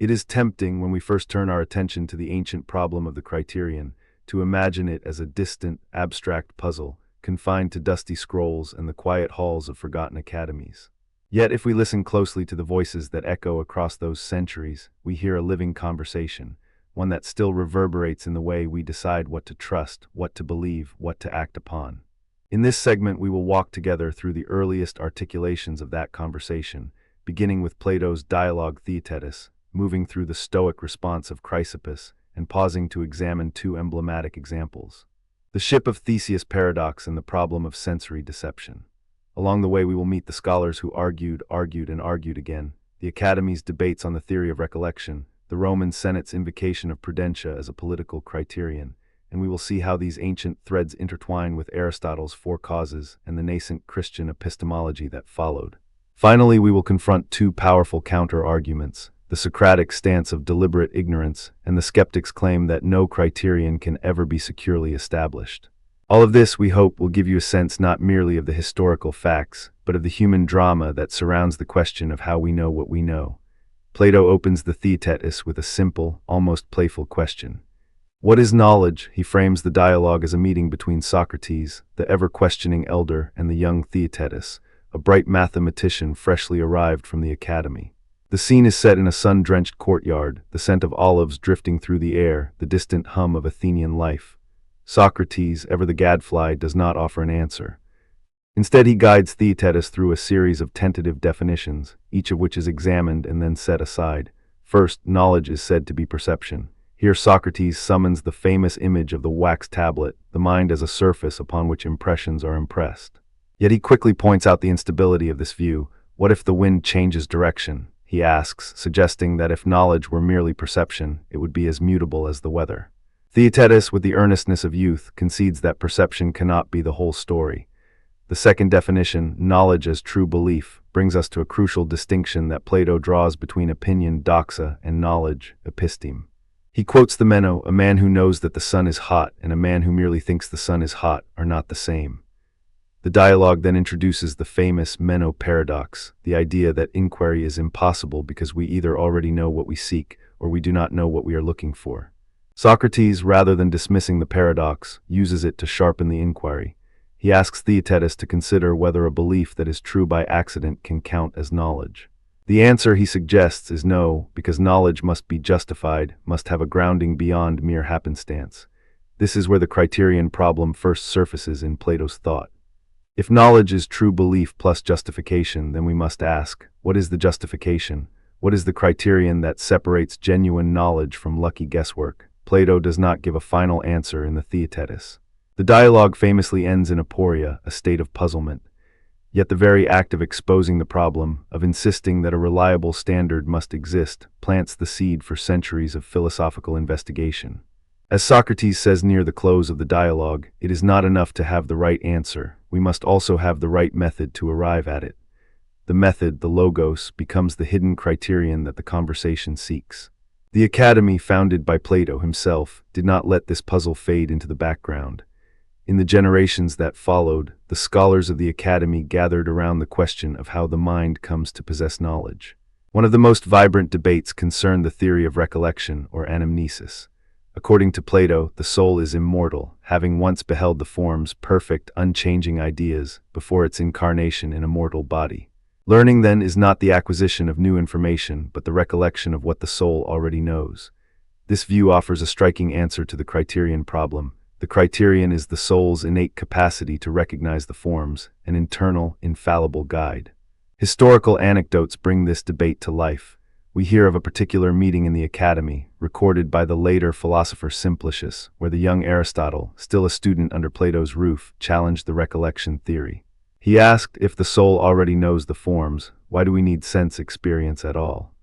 It is tempting, when we first turn our attention to the ancient problem of the criterion, to imagine it as a distant, abstract puzzle, confined to dusty scrolls and the quiet halls of forgotten academies. Yet, if we listen closely to the voices that echo across those centuries, we hear a living conversation, one that still reverberates in the way we decide what to trust, what to believe, what to act upon. In this segment, we will walk together through the earliest articulations of that conversation, beginning with Plato's dialogue Theaetetus, moving through the Stoic response of Chrysippus, and pausing to examine two emblematic examples: the ship of Theseus paradox and the problem of sensory deception. Along the way, we will meet the scholars who argued again, the Academy's debates on the theory of recollection, the Roman Senate's invocation of prudentia as a political criterion, and we will see how these ancient threads intertwine with Aristotle's four causes and the nascent Christian epistemology that followed. Finally, we will confront two powerful counter-arguments: the Socratic stance of deliberate ignorance and the skeptic's claim that no criterion can ever be securely established. All of this, we hope, will give you a sense not merely of the historical facts, but of the human drama that surrounds the question of how we know what we know. Plato opens the Theaetetus with a simple, almost playful question. What is knowledge? He frames the dialogue as a meeting between Socrates, the ever-questioning elder, and the young Theaetetus, a bright mathematician freshly arrived from the academy. The scene is set in a sun-drenched courtyard, the scent of olives drifting through the air, the distant hum of Athenian life. Socrates, ever the gadfly, does not offer an answer. Instead, he guides Theaetetus through a series of tentative definitions, each of which is examined and then set aside. First, knowledge is said to be perception. Here Socrates summons the famous image of the wax tablet, the mind as a surface upon which impressions are impressed. Yet he quickly points out the instability of this view. What if the wind changes direction? He asks, suggesting that if knowledge were merely perception, it would be as mutable as the weather. Theaetetus, with the earnestness of youth, concedes that perception cannot be the whole story. The second definition, knowledge as true belief, brings us to a crucial distinction that Plato draws between opinion, doxa, and knowledge, episteme. He quotes the Meno: a man who knows that the sun is hot and a man who merely thinks the sun is hot are not the same. The dialogue then introduces the famous Meno paradox, the idea that inquiry is impossible because we either already know what we seek or we do not know what we are looking for. Socrates, rather than dismissing the paradox, uses it to sharpen the inquiry. He asks Theaetetus to consider whether a belief that is true by accident can count as knowledge. The answer, he suggests, is no, because knowledge must be justified, must have a grounding beyond mere happenstance. This is where the criterion problem first surfaces in Plato's thought. If knowledge is true belief plus justification, then we must ask, what is the justification? What is the criterion that separates genuine knowledge from lucky guesswork? Plato does not give a final answer in the Theaetetus. The dialogue famously ends in aporia, a state of puzzlement. Yet the very act of exposing the problem, of insisting that a reliable standard must exist, plants the seed for centuries of philosophical investigation. As Socrates says near the close of the dialogue, it is not enough to have the right answer, we must also have the right method to arrive at it. The method, the logos, becomes the hidden criterion that the conversation seeks. The Academy, founded by Plato himself, did not let this puzzle fade into the background. In the generations that followed, the scholars of the Academy gathered around the question of how the mind comes to possess knowledge. One of the most vibrant debates concerned the theory of recollection, or anamnesis. According to Plato, the soul is immortal, having once beheld the form's perfect, unchanging ideas before its incarnation in a mortal body. Learning, then, is not the acquisition of new information, but the recollection of what the soul already knows. This view offers a striking answer to the criterion problem. The criterion is the soul's innate capacity to recognize the forms, an internal, infallible guide. Historical anecdotes bring this debate to life. We hear of a particular meeting in the Academy, recorded by the later philosopher Simplicius, where the young Aristotle, still a student under Plato's roof, challenged the recollection theory. He asked, if the soul already knows the forms, why do we need sense experience at all?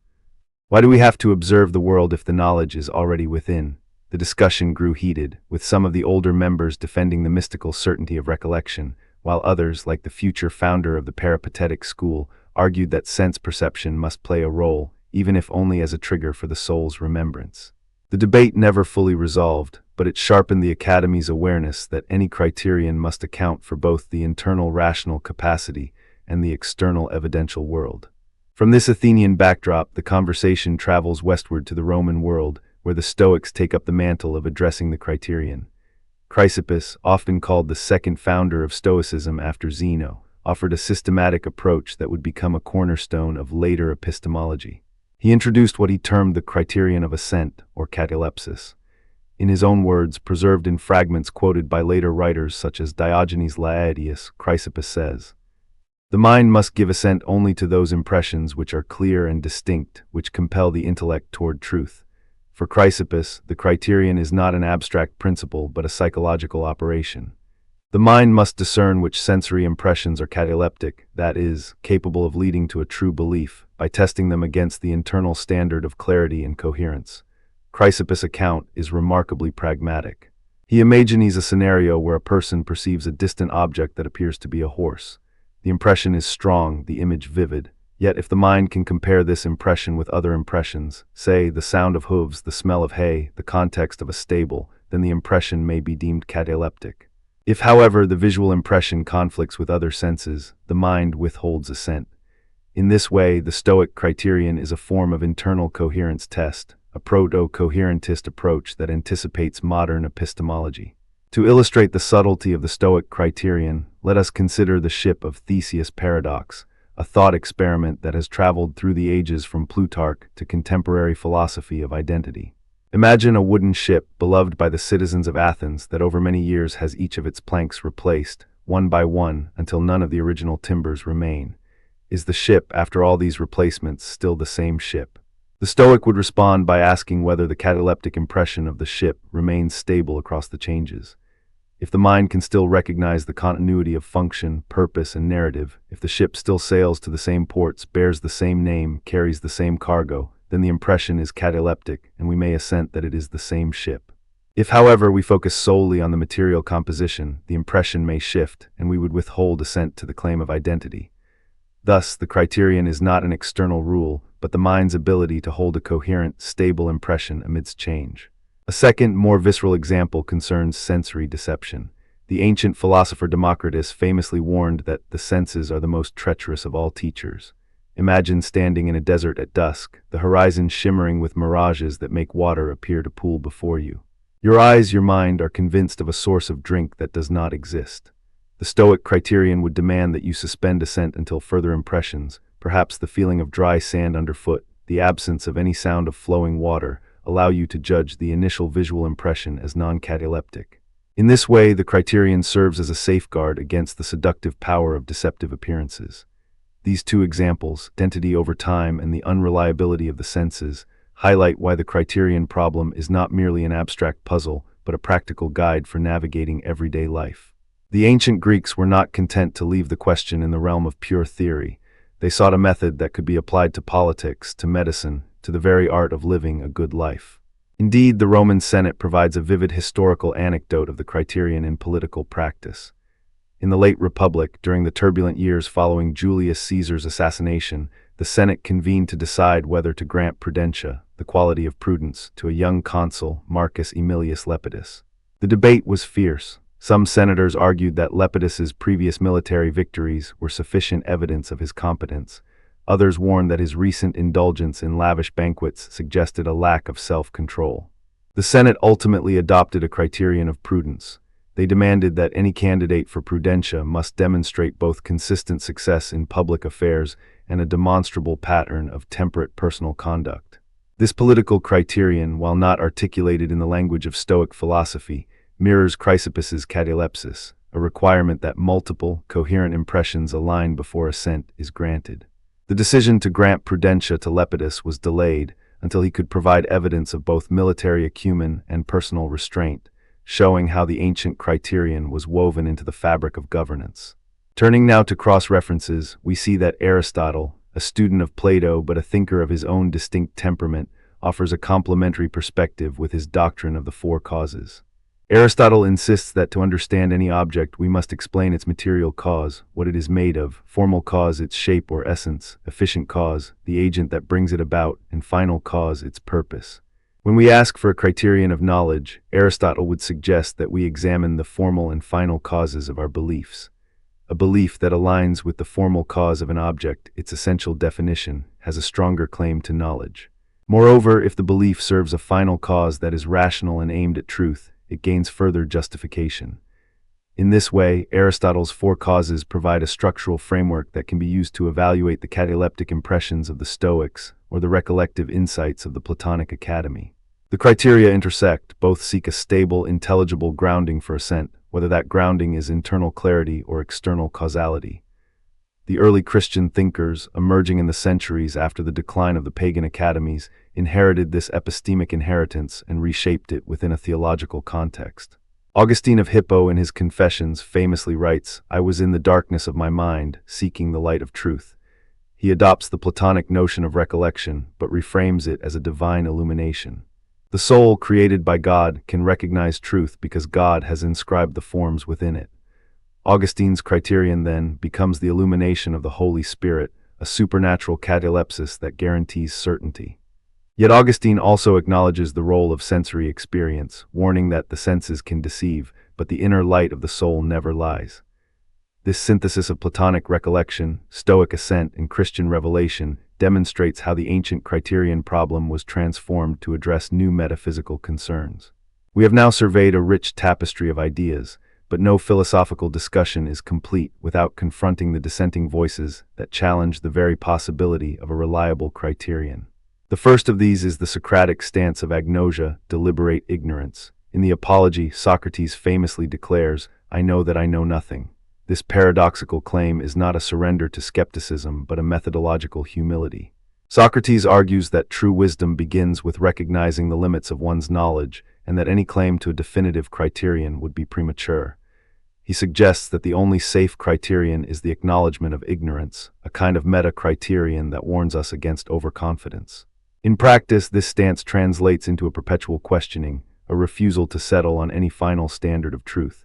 Why do we have to observe the world if the knowledge is already within? The discussion grew heated, with some of the older members defending the mystical certainty of recollection, while others, like the future founder of the peripatetic school, argued that sense perception must play a role, even if only as a trigger for the soul's remembrance. The debate never fully resolved, but it sharpened the Academy's awareness that any criterion must account for both the internal rational capacity and the external evidential world. From this Athenian backdrop, the conversation travels westward to the Roman world, where the Stoics take up the mantle of addressing the criterion. Chrysippus, often called the second founder of Stoicism after Zeno, offered a systematic approach that would become a cornerstone of later epistemology. He introduced what he termed the criterion of assent, or catalepsis. In his own words, preserved in fragments quoted by later writers such as Diogenes Laertius, Chrysippus says, "The mind must give assent only to those impressions which are clear and distinct, which compel the intellect toward truth." For Chrysippus, the criterion is not an abstract principle but a psychological operation. The mind must discern which sensory impressions are cataleptic, that is, capable of leading to a true belief, by testing them against the internal standard of clarity and coherence. Chrysippus' account is remarkably pragmatic. He imagines a scenario where a person perceives a distant object that appears to be a horse. The impression is strong, the image vivid. Yet if the mind can compare this impression with other impressions, say the sound of hooves, the smell of hay, the context of a stable, then the impression may be deemed cataleptic. If, however, the visual impression conflicts with other senses, the mind withholds assent. In this way, the Stoic criterion is a form of internal coherence test, a proto-coherentist approach that anticipates modern epistemology. To illustrate the subtlety of the Stoic criterion, let us consider the ship of Theseus paradox, a thought experiment that has traveled through the ages from Plutarch to contemporary philosophy of identity. Imagine a wooden ship beloved by the citizens of Athens that over many years has each of its planks replaced, one by one, until none of the original timbers remain. Is the ship, after all these replacements, still the same ship? The Stoic would respond by asking whether the cataleptic impression of the ship remains stable across the changes. If the mind can still recognize the continuity of function, purpose, and narrative, if the ship still sails to the same ports, bears the same name, carries the same cargo, then the impression is cataleptic, and we may assent that it is the same ship. If, however, we focus solely on the material composition, the impression may shift, and we would withhold assent to the claim of identity. Thus, the criterion is not an external rule, but the mind's ability to hold a coherent, stable impression amidst change. A second, more visceral example concerns sensory deception. The ancient philosopher Democritus famously warned that the senses are the most treacherous of all teachers. Imagine standing in a desert at dusk, the horizon shimmering with mirages that make water appear to pool before you. Your eyes, your mind, are convinced of a source of drink that does not exist. The Stoic criterion would demand that you suspend assent until further impressions, perhaps the feeling of dry sand underfoot, the absence of any sound of flowing water, allow you to judge the initial visual impression as non-cataleptic. In this way, the criterion serves as a safeguard against the seductive power of deceptive appearances. These two examples, identity over time and the unreliability of the senses, highlight why the criterion problem is not merely an abstract puzzle, but a practical guide for navigating everyday life. The ancient Greeks were not content to leave the question in the realm of pure theory. They sought a method that could be applied to politics, to medicine, to the very art of living a good life. Indeed, the Roman Senate provides a vivid historical anecdote of the criterion in political practice. In the late Republic, during the turbulent years following Julius Caesar's assassination, the Senate convened to decide whether to grant prudentia, the quality of prudence, to a young consul, Marcus Aemilius Lepidus. The debate was fierce. Some senators argued that Lepidus's previous military victories were sufficient evidence of his competence. Others warned that his recent indulgence in lavish banquets suggested a lack of self-control. The Senate ultimately adopted a criterion of prudence. They demanded that any candidate for prudentia must demonstrate both consistent success in public affairs and a demonstrable pattern of temperate personal conduct. This political criterion, while not articulated in the language of Stoic philosophy, mirrors Chrysippus's catalepsis, a requirement that multiple, coherent impressions align before assent is granted. The decision to grant prudentia to Lepidus was delayed until he could provide evidence of both military acumen and personal restraint, showing how the ancient criterion was woven into the fabric of governance. Turning now to cross-references, we see that Aristotle, a student of Plato but a thinker of his own distinct temperament, offers a complementary perspective with his doctrine of the four causes. Aristotle insists that to understand any object we must explain its material cause, what it is made of, formal cause its shape or essence, efficient cause, the agent that brings it about, and final cause its purpose. When we ask for a criterion of knowledge, Aristotle would suggest that we examine the formal and final causes of our beliefs. A belief that aligns with the formal cause of an object, its essential definition, has a stronger claim to knowledge. Moreover, if the belief serves a final cause that is rational and aimed at truth, it gains further justification. In this way, Aristotle's four causes provide a structural framework that can be used to evaluate the cataleptic impressions of the Stoics or the recollective insights of the Platonic Academy. The criteria intersect, both seek a stable, intelligible grounding for assent, whether that grounding is internal clarity or external causality. The early Christian thinkers, emerging in the centuries after the decline of the pagan academies, inherited this epistemic inheritance and reshaped it within a theological context. Augustine of Hippo in his Confessions famously writes, "I was in the darkness of my mind, seeking the light of truth." He adopts the Platonic notion of recollection, but reframes it as a divine illumination. The soul, created by God, can recognize truth because God has inscribed the forms within it. Augustine's criterion, then, becomes the illumination of the Holy Spirit, a supernatural catalepsis that guarantees certainty. Yet Augustine also acknowledges the role of sensory experience, warning that the senses can deceive, but the inner light of the soul never lies. This synthesis of Platonic recollection, Stoic assent, and Christian revelation demonstrates how the ancient criterion problem was transformed to address new metaphysical concerns. We have now surveyed a rich tapestry of ideas, but no philosophical discussion is complete without confronting the dissenting voices that challenge the very possibility of a reliable criterion. The first of these is the Socratic stance of agnosia, deliberate ignorance. In the Apology, Socrates famously declares, "I know that I know nothing." This paradoxical claim is not a surrender to skepticism, but a methodological humility. Socrates argues that true wisdom begins with recognizing the limits of one's knowledge, and that any claim to a definitive criterion would be premature. He suggests that the only safe criterion is the acknowledgement of ignorance, a kind of meta-criterion that warns us against overconfidence. In practice, this stance translates into a perpetual questioning, a refusal to settle on any final standard of truth.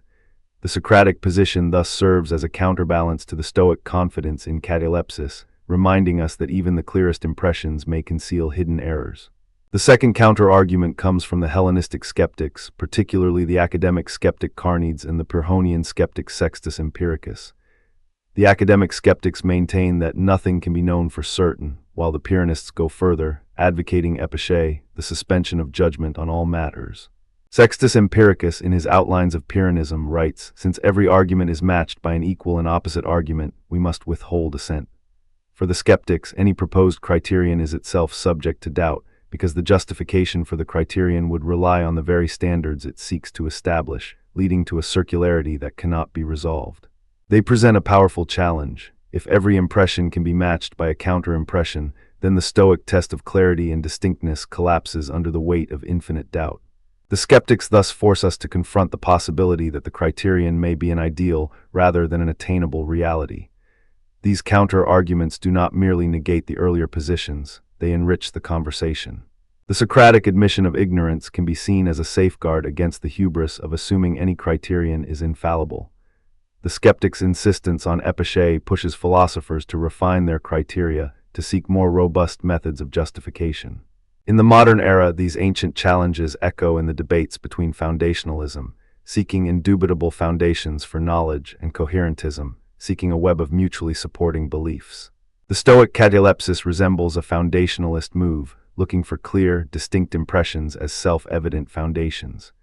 The Socratic position thus serves as a counterbalance to the Stoic confidence in catalepsis, reminding us that even the clearest impressions may conceal hidden errors. The second counter-argument comes from the Hellenistic skeptics, particularly the academic skeptic Carneades and the Pyrrhonian skeptic Sextus Empiricus. The academic skeptics maintain that nothing can be known for certain, while the Pyrrhonists go further, advocating episteme, the suspension of judgment on all matters. Sextus Empiricus, in his Outlines of Pyrrhonism, writes, "Since every argument is matched by an equal and opposite argument, we must withhold assent." For the skeptics, any proposed criterion is itself subject to doubt, because the justification for the criterion would rely on the very standards it seeks to establish, leading to a circularity that cannot be resolved. They present a powerful challenge. If every impression can be matched by a counter-impression, then the Stoic test of clarity and distinctness collapses under the weight of infinite doubt. The skeptics thus force us to confront the possibility that the criterion may be an ideal rather than an attainable reality. These counter-arguments do not merely negate the earlier positions, they enrich the conversation. The Socratic admission of ignorance can be seen as a safeguard against the hubris of assuming any criterion is infallible. The skeptic's insistence on episteme pushes philosophers to refine their criteria, to seek more robust methods of justification. In the modern era, these ancient challenges echo in the debates between foundationalism, seeking indubitable foundations for knowledge, and coherentism, seeking a web of mutually supporting beliefs. The Stoic catalepsis resembles a foundationalist move, looking for clear, distinct impressions as self-evident foundations.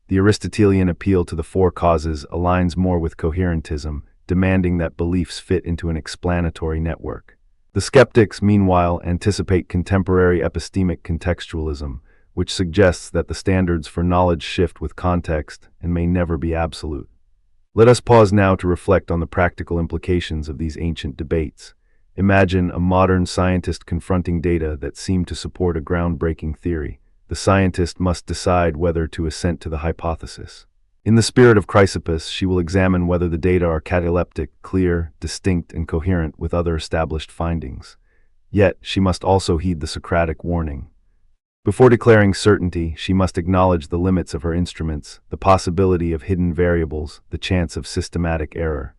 The Aristotelian appeal to the four causes aligns more with coherentism, demanding that beliefs fit into an explanatory network. The skeptics, meanwhile, anticipate contemporary epistemic contextualism, which suggests that the standards for knowledge shift with context and may never be absolute. Let us pause now to reflect on the practical implications of these ancient debates. Imagine a modern scientist confronting data that seem to support a groundbreaking theory. The scientist must decide whether to assent to the hypothesis. In the spirit of Chrysippus, she will examine whether the data are cataleptic, clear, distinct, and coherent with other established findings. Yet, she must also heed the Socratic warning. Before declaring certainty, she must acknowledge the limits of her instruments, the possibility of hidden variables, the chance of systematic error.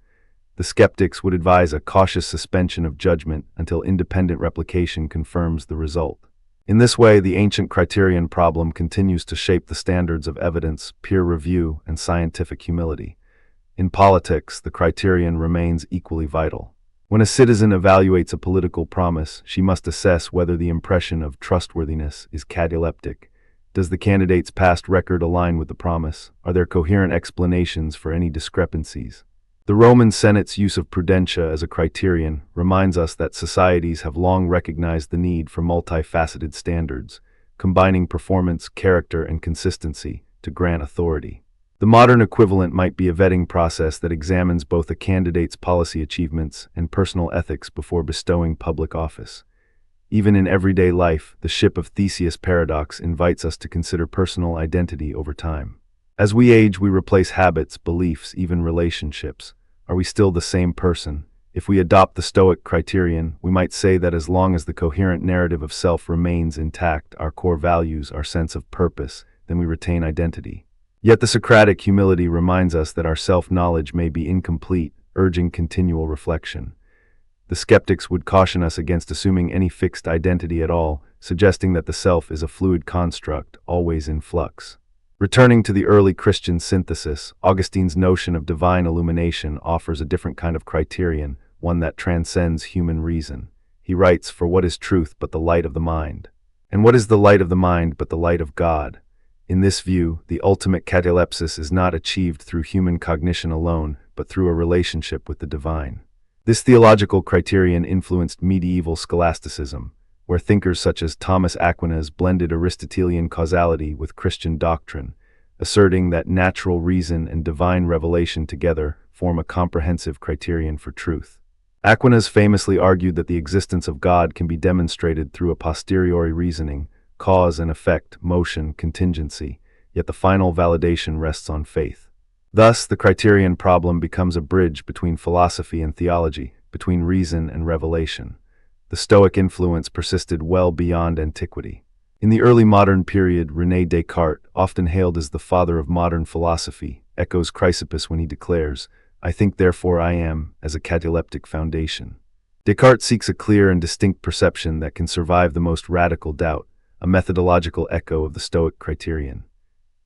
The skeptics would advise a cautious suspension of judgment until independent replication confirms the result. In this way, the ancient criterion problem continues to shape the standards of evidence, peer review, and scientific humility. In politics, the criterion remains equally vital. When a citizen evaluates a political promise, she must assess whether the impression of trustworthiness is cataleptic. Does the candidate's past record align with the promise? Are there coherent explanations for any discrepancies? The Roman Senate's use of prudentia as a criterion reminds us that societies have long recognized the need for multifaceted standards, combining performance, character, and consistency to grant authority. The modern equivalent might be a vetting process that examines both a candidate's policy achievements and personal ethics before bestowing public office. Even in everyday life, the ship of Theseus paradox invites us to consider personal identity over time. As we age, we replace habits, beliefs, even relationships. Are we still the same person? If we adopt the Stoic criterion, we might say that as long as the coherent narrative of self remains intact, our core values, our sense of purpose, then we retain identity. Yet the Socratic humility reminds us that our self-knowledge may be incomplete, urging continual reflection. The skeptics would caution us against assuming any fixed identity at all, suggesting that the self is a fluid construct, always in flux. Returning to the early Christian synthesis, Augustine's notion of divine illumination offers a different kind of criterion, one that transcends human reason. He writes, "For what is truth but the light of the mind? And what is the light of the mind but the light of God?" In this view, the ultimate catalepsis is not achieved through human cognition alone, but through a relationship with the divine. This theological criterion influenced medieval scholasticism, where thinkers such as Thomas Aquinas blended Aristotelian causality with Christian doctrine, asserting that natural reason and divine revelation together form a comprehensive criterion for truth. Aquinas famously argued that the existence of God can be demonstrated through a posteriori reasoning, cause and effect, motion, contingency, yet the final validation rests on faith. Thus, the criterion problem becomes a bridge between philosophy and theology, between reason and revelation. The Stoic influence persisted well beyond antiquity. In the early modern period, René Descartes, often hailed as the father of modern philosophy, echoes Chrysippus when he declares, "I think therefore I am," as a cataleptic foundation. Descartes seeks a clear and distinct perception that can survive the most radical doubt, a methodological echo of the Stoic criterion.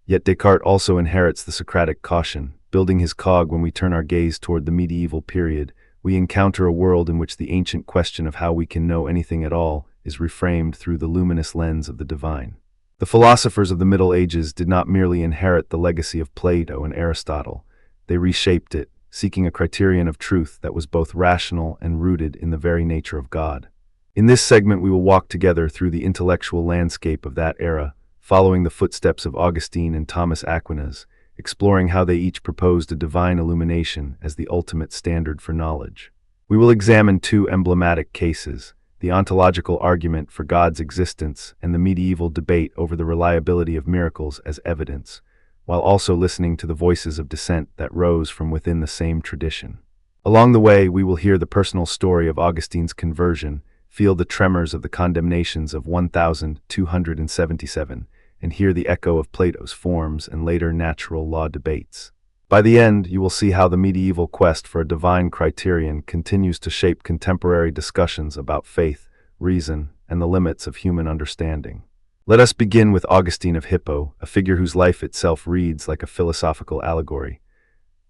Yet Descartes also inherits the Socratic caution. Building his cog when we turn our gaze toward the medieval period, we encounter a world in which the ancient question of how we can know anything at all is reframed through the luminous lens of the divine. The philosophers of the Middle Ages did not merely inherit the legacy of Plato and Aristotle, they reshaped it, seeking a criterion of truth that was both rational and rooted in the very nature of God. In this segment, we will walk together through the intellectual landscape of that era, following the footsteps of Augustine and Thomas Aquinas, exploring how they each proposed a divine illumination as the ultimate standard for knowledge. We will examine two emblematic cases, the ontological argument for God's existence and the medieval debate over the reliability of miracles as evidence, while also listening to the voices of dissent that rose from within the same tradition. Along the way, we will hear the personal story of Augustine's conversion, feel the tremors of the condemnations of 1277, and hear the echo of Plato's forms and later natural law debates. By the end, you will see how the medieval quest for a divine criterion continues to shape contemporary discussions about faith, reason, and the limits of human understanding. Let us begin with Augustine of Hippo, a figure whose life itself reads like a philosophical allegory.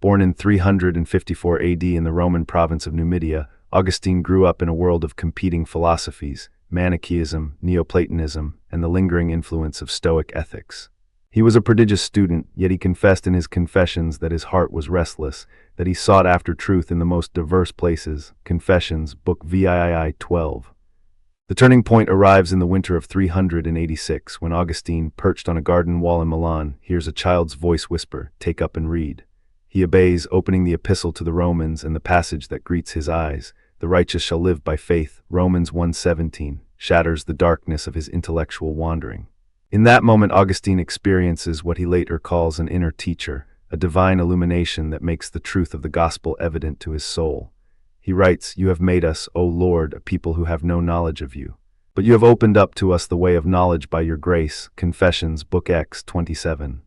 Born in 354 AD in the Roman province of Numidia, Augustine grew up in a world of competing philosophies, Manichaeism, Neoplatonism, and the lingering influence of Stoic ethics. He was a prodigious student, yet he confessed in his Confessions that his heart was restless, that he sought after truth in the most diverse places. Confessions, Book VII 12. The turning point arrives in the winter of 386, when Augustine, perched on a garden wall in Milan, hears a child's voice whisper, "Take up and read." He obeys, opening the epistle to the Romans and the passage that greets his eyes, "The righteous shall live by faith," Romans 1:17, shatters the darkness of his intellectual wandering. In that moment, Augustine experiences what he later calls an inner teacher, a divine illumination that makes the truth of the gospel evident to his soul. He writes, "You have made us, O Lord, a people who have no knowledge of you. But you have opened up to us the way of knowledge by your grace." Confessions, Book X 27.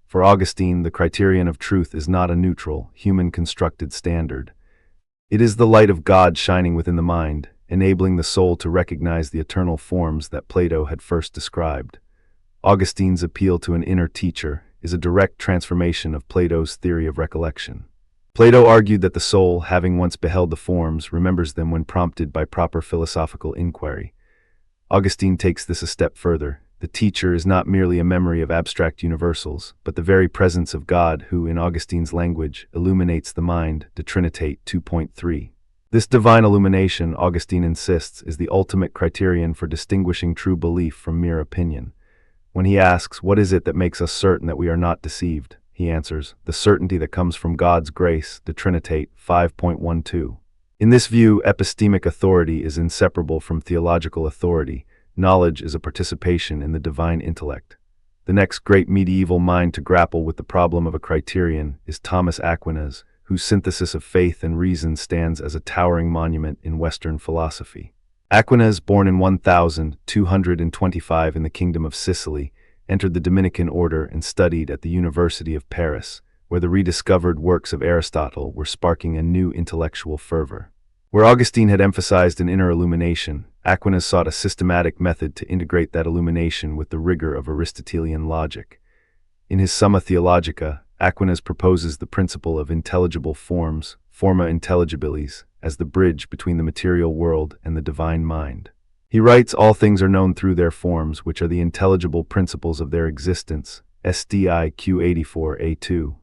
For Augustine, the criterion of truth is not a neutral, human-constructed standard. It is the light of God shining within the mind, enabling the soul to recognize the eternal forms that Plato had first described. Augustine's appeal to an inner teacher is a direct transformation of Plato's theory of recollection. Plato argued that the soul, having once beheld the forms, remembers them when prompted by proper philosophical inquiry. Augustine takes this a step further. The teacher is not merely a memory of abstract universals, but the very presence of God who, in Augustine's language, illuminates the mind, De Trinitate 2.3. This divine illumination, Augustine insists, is the ultimate criterion for distinguishing true belief from mere opinion. When he asks, what is it that makes us certain that we are not deceived? He answers, the certainty that comes from God's grace, De Trinitate 5.12. In this view, epistemic authority is inseparable from theological authority. Knowledge is a participation in the divine intellect. The next great medieval mind to grapple with the problem of a criterion is Thomas Aquinas, whose synthesis of faith and reason stands as a towering monument in Western philosophy. Aquinas, born in 1225 in the Kingdom of Sicily, entered the Dominican order and studied at the University of Paris, where the rediscovered works of Aristotle were sparking a new intellectual fervor. Where Augustine had emphasized an inner illumination, Aquinas sought a systematic method to integrate that illumination with the rigor of Aristotelian logic. In his Summa Theologica, Aquinas proposes the principle of intelligible forms, forma intelligibilis, as the bridge between the material world and the divine mind. He writes, all things are known through their forms, which are the intelligible principles of their existence, SDIQ 84a2.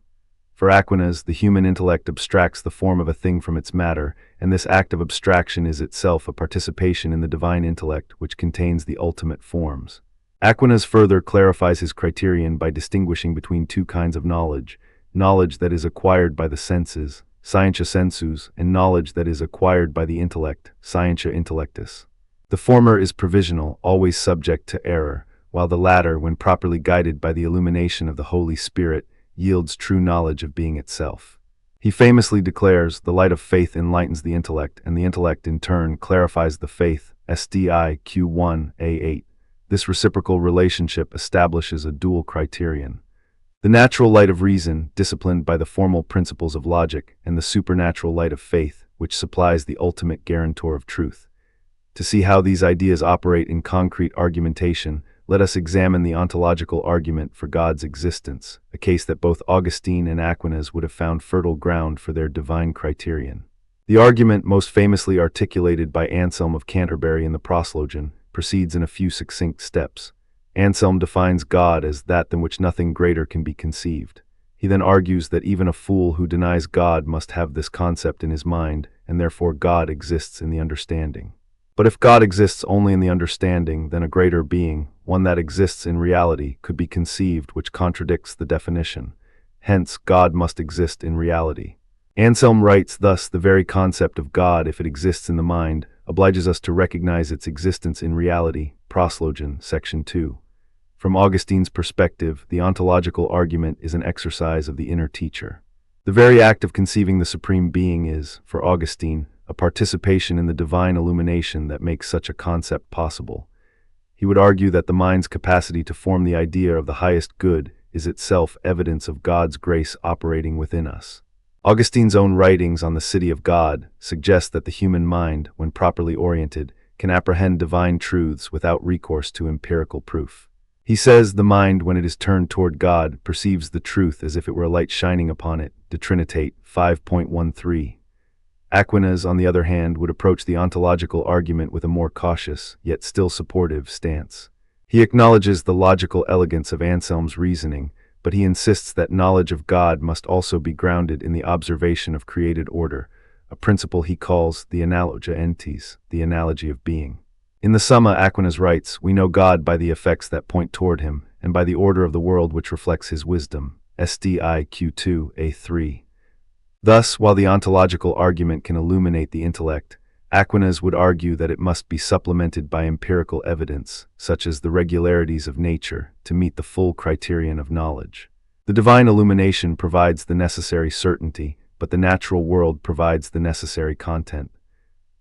For Aquinas, the human intellect abstracts the form of a thing from its matter, and this act of abstraction is itself a participation in the divine intellect which contains the ultimate forms. Aquinas further clarifies his criterion by distinguishing between two kinds of knowledge: knowledge that is acquired by the senses, scientia sensus, and knowledge that is acquired by the intellect, scientia intellectus. The former is provisional, always subject to error, while the latter, when properly guided by the illumination of the Holy Spirit, yields true knowledge of being itself. He famously declares, the light of faith enlightens the intellect, and the intellect in turn clarifies the faith, SDIQ 1a8. This reciprocal relationship establishes a dual criterion: the natural light of reason, disciplined by the formal principles of logic, and the supernatural light of faith, which supplies the ultimate guarantor of truth. To see how these ideas operate in concrete argumentation, let us examine the ontological argument for God's existence, a case that both Augustine and Aquinas would have found fertile ground for their divine criterion. The argument, most famously articulated by Anselm of Canterbury in the Proslogion, proceeds in a few succinct steps. Anselm defines God as that than which nothing greater can be conceived. He then argues that even a fool who denies God must have this concept in his mind, and therefore God exists in the understanding. But if God exists only in the understanding, then a greater being, one that exists in reality, could be conceived, which contradicts the definition. Hence, God must exist in reality. Anselm writes, thus, the very concept of God, if it exists in the mind, obliges us to recognize its existence in reality. Proslogion, section 2. From Augustine's perspective, the ontological argument is an exercise of the inner teacher. The very act of conceiving the Supreme Being is, for Augustine, a participation in the divine illumination that makes such a concept possible. He would argue that the mind's capacity to form the idea of the highest good is itself evidence of God's grace operating within us. Augustine's own writings on the City of God suggest that the human mind, when properly oriented, can apprehend divine truths without recourse to empirical proof. He says the mind, when it is turned toward God, perceives the truth as if it were a light shining upon it, De Trinitate 5.13. Aquinas, on the other hand, would approach the ontological argument with a more cautious, yet still supportive, stance. He acknowledges the logical elegance of Anselm's reasoning, but he insists that knowledge of God must also be grounded in the observation of created order, a principle he calls the analogia entis, the analogy of being. In the Summa, Aquinas writes, we know God by the effects that point toward him, and by the order of the world which reflects his wisdom. SDIQ 2a3. Thus, while the ontological argument can illuminate the intellect, Aquinas would argue that it must be supplemented by empirical evidence, such as the regularities of nature, to meet the full criterion of knowledge. The divine illumination provides the necessary certainty, but the natural world provides the necessary content.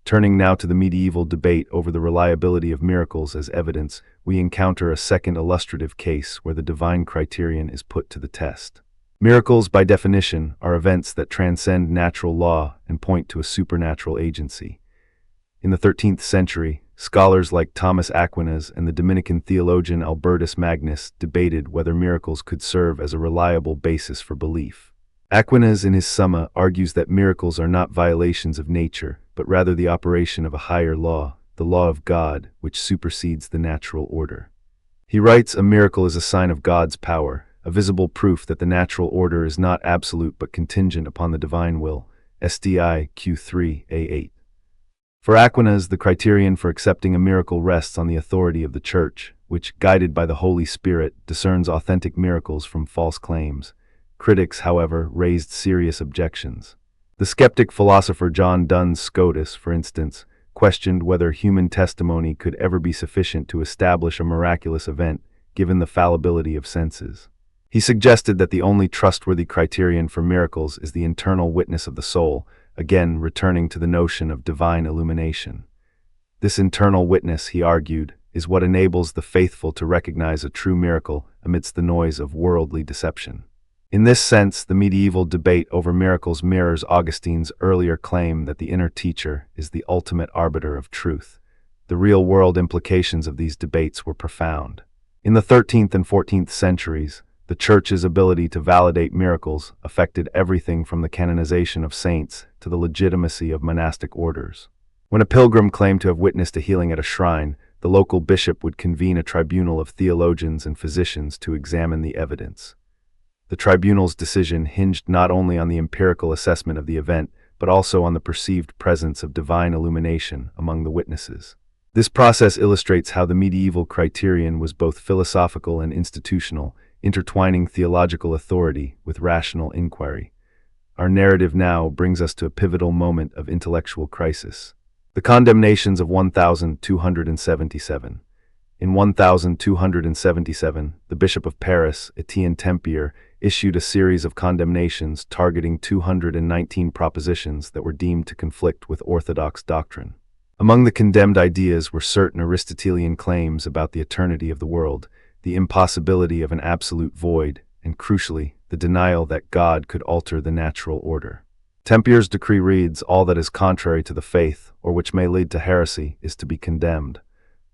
Turning now to the medieval debate over the reliability of miracles as evidence, we encounter a second illustrative case where the divine criterion is put to the test. Miracles, by definition, are events that transcend natural law and point to a supernatural agency. In the 13th century, scholars like Thomas Aquinas and the Dominican theologian Albertus Magnus debated whether miracles could serve as a reliable basis for belief. Aquinas, in his Summa, argues that miracles are not violations of nature, but rather the operation of a higher law, the law of God, which supersedes the natural order. He writes, "A miracle is a sign of God's power, a visible proof that the natural order is not absolute but contingent upon the divine will." SDI Q3A8. For Aquinas, the criterion for accepting a miracle rests on the authority of the Church, which, guided by the Holy Spirit, discerns authentic miracles from false claims. Critics, however, raised serious objections. The skeptic philosopher John Duns Scotus, for instance, questioned whether human testimony could ever be sufficient to establish a miraculous event, given the fallibility of senses. He suggested that the only trustworthy criterion for miracles is the internal witness of the soul, again returning to the notion of divine illumination. This internal witness, he argued, is what enables the faithful to recognize a true miracle amidst the noise of worldly deception. In this sense, the medieval debate over miracles mirrors Augustine's earlier claim that the inner teacher is the ultimate arbiter of truth. The real-world implications of these debates were profound. In the 13th and 14th centuries, the Church's ability to validate miracles affected everything from the canonization of saints to the legitimacy of monastic orders. When a pilgrim claimed to have witnessed a healing at a shrine, the local bishop would convene a tribunal of theologians and physicians to examine the evidence. The tribunal's decision hinged not only on the empirical assessment of the event, but also on the perceived presence of divine illumination among the witnesses. This process illustrates how the medieval criterion was both philosophical and institutional, intertwining theological authority with rational inquiry. Our narrative now brings us to a pivotal moment of intellectual crisis. The condemnations of 1277. In 1277, the Bishop of Paris, Etienne Tempier, issued a series of condemnations targeting 219 propositions that were deemed to conflict with orthodox doctrine. Among the condemned ideas were certain Aristotelian claims about the eternity of the world, the impossibility of an absolute void, and crucially, the denial that God could alter the natural order. Tempier's decree reads, "All that is contrary to the faith, or which may lead to heresy, is to be condemned."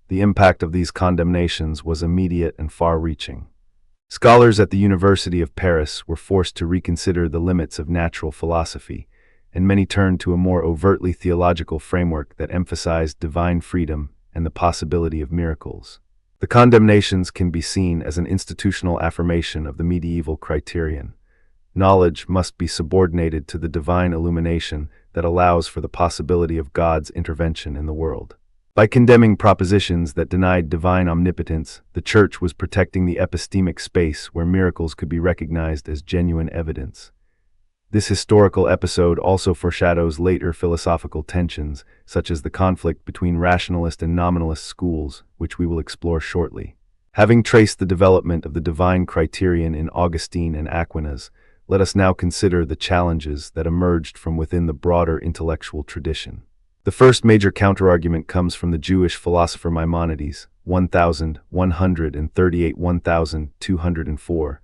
The impact of these condemnations was immediate and far-reaching. Scholars at the University of Paris were forced to reconsider the limits of natural philosophy, and many turned to a more overtly theological framework that emphasized divine freedom and the possibility of miracles. The condemnations can be seen as an institutional affirmation of the medieval criterion. Knowledge must be subordinated to the divine illumination that allows for the possibility of God's intervention in the world. By condemning propositions that denied divine omnipotence, the Church was protecting the epistemic space where miracles could be recognized as genuine evidence. This historical episode also foreshadows later philosophical tensions, such as the conflict between rationalist and nominalist schools, which we will explore shortly. Having traced the development of the divine criterion in Augustine and Aquinas, let us now consider the challenges that emerged from within the broader intellectual tradition. The first major counterargument comes from the Jewish philosopher Maimonides, 1138–1204,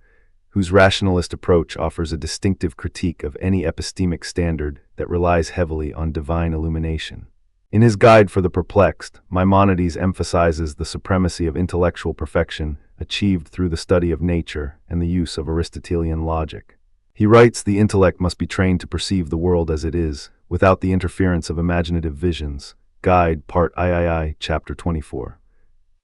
whose rationalist approach offers a distinctive critique of any epistemic standard that relies heavily on divine illumination. In his Guide for the Perplexed, Maimonides emphasizes the supremacy of intellectual perfection achieved through the study of nature and the use of Aristotelian logic. He writes, "The intellect must be trained to perceive the world as it is, without the interference of imaginative visions." Guide, Part III, Chapter 24.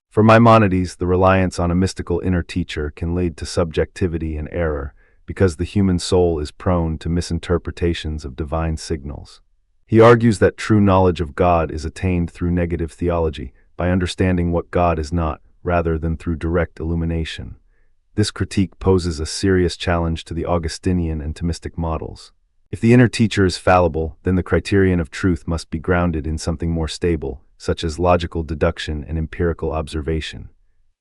For Maimonides, the reliance on a mystical inner teacher can lead to subjectivity and error, because the human soul is prone to misinterpretations of divine signals. He argues that true knowledge of God is attained through negative theology, by understanding what God is not, rather than through direct illumination. This critique poses a serious challenge to the Augustinian and Thomistic models. If the inner teacher is fallible, then the criterion of truth must be grounded in something more stable, such as logical deduction and empirical observation.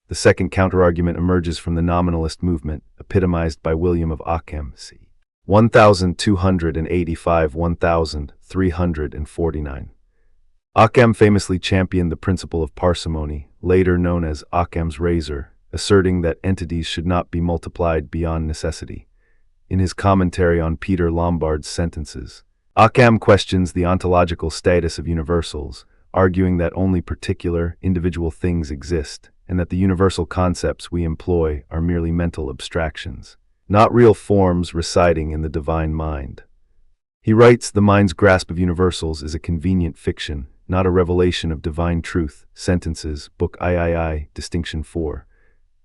The second counterargument emerges from the nominalist movement, epitomized by William of Ockham, c. 1285–1349. Ockham famously championed the principle of parsimony, later known as Occam's razor, asserting that entities should not be multiplied beyond necessity. In his commentary on Peter Lombard's sentences, Ockham questions the ontological status of universals, arguing that only particular, individual things exist, and that the universal concepts we employ are merely mental abstractions. not real forms residing in the divine mind. He writes, the mind's grasp of universals is a convenient fiction, not a revelation of divine truth. Sentences, Book III, Distinction 4.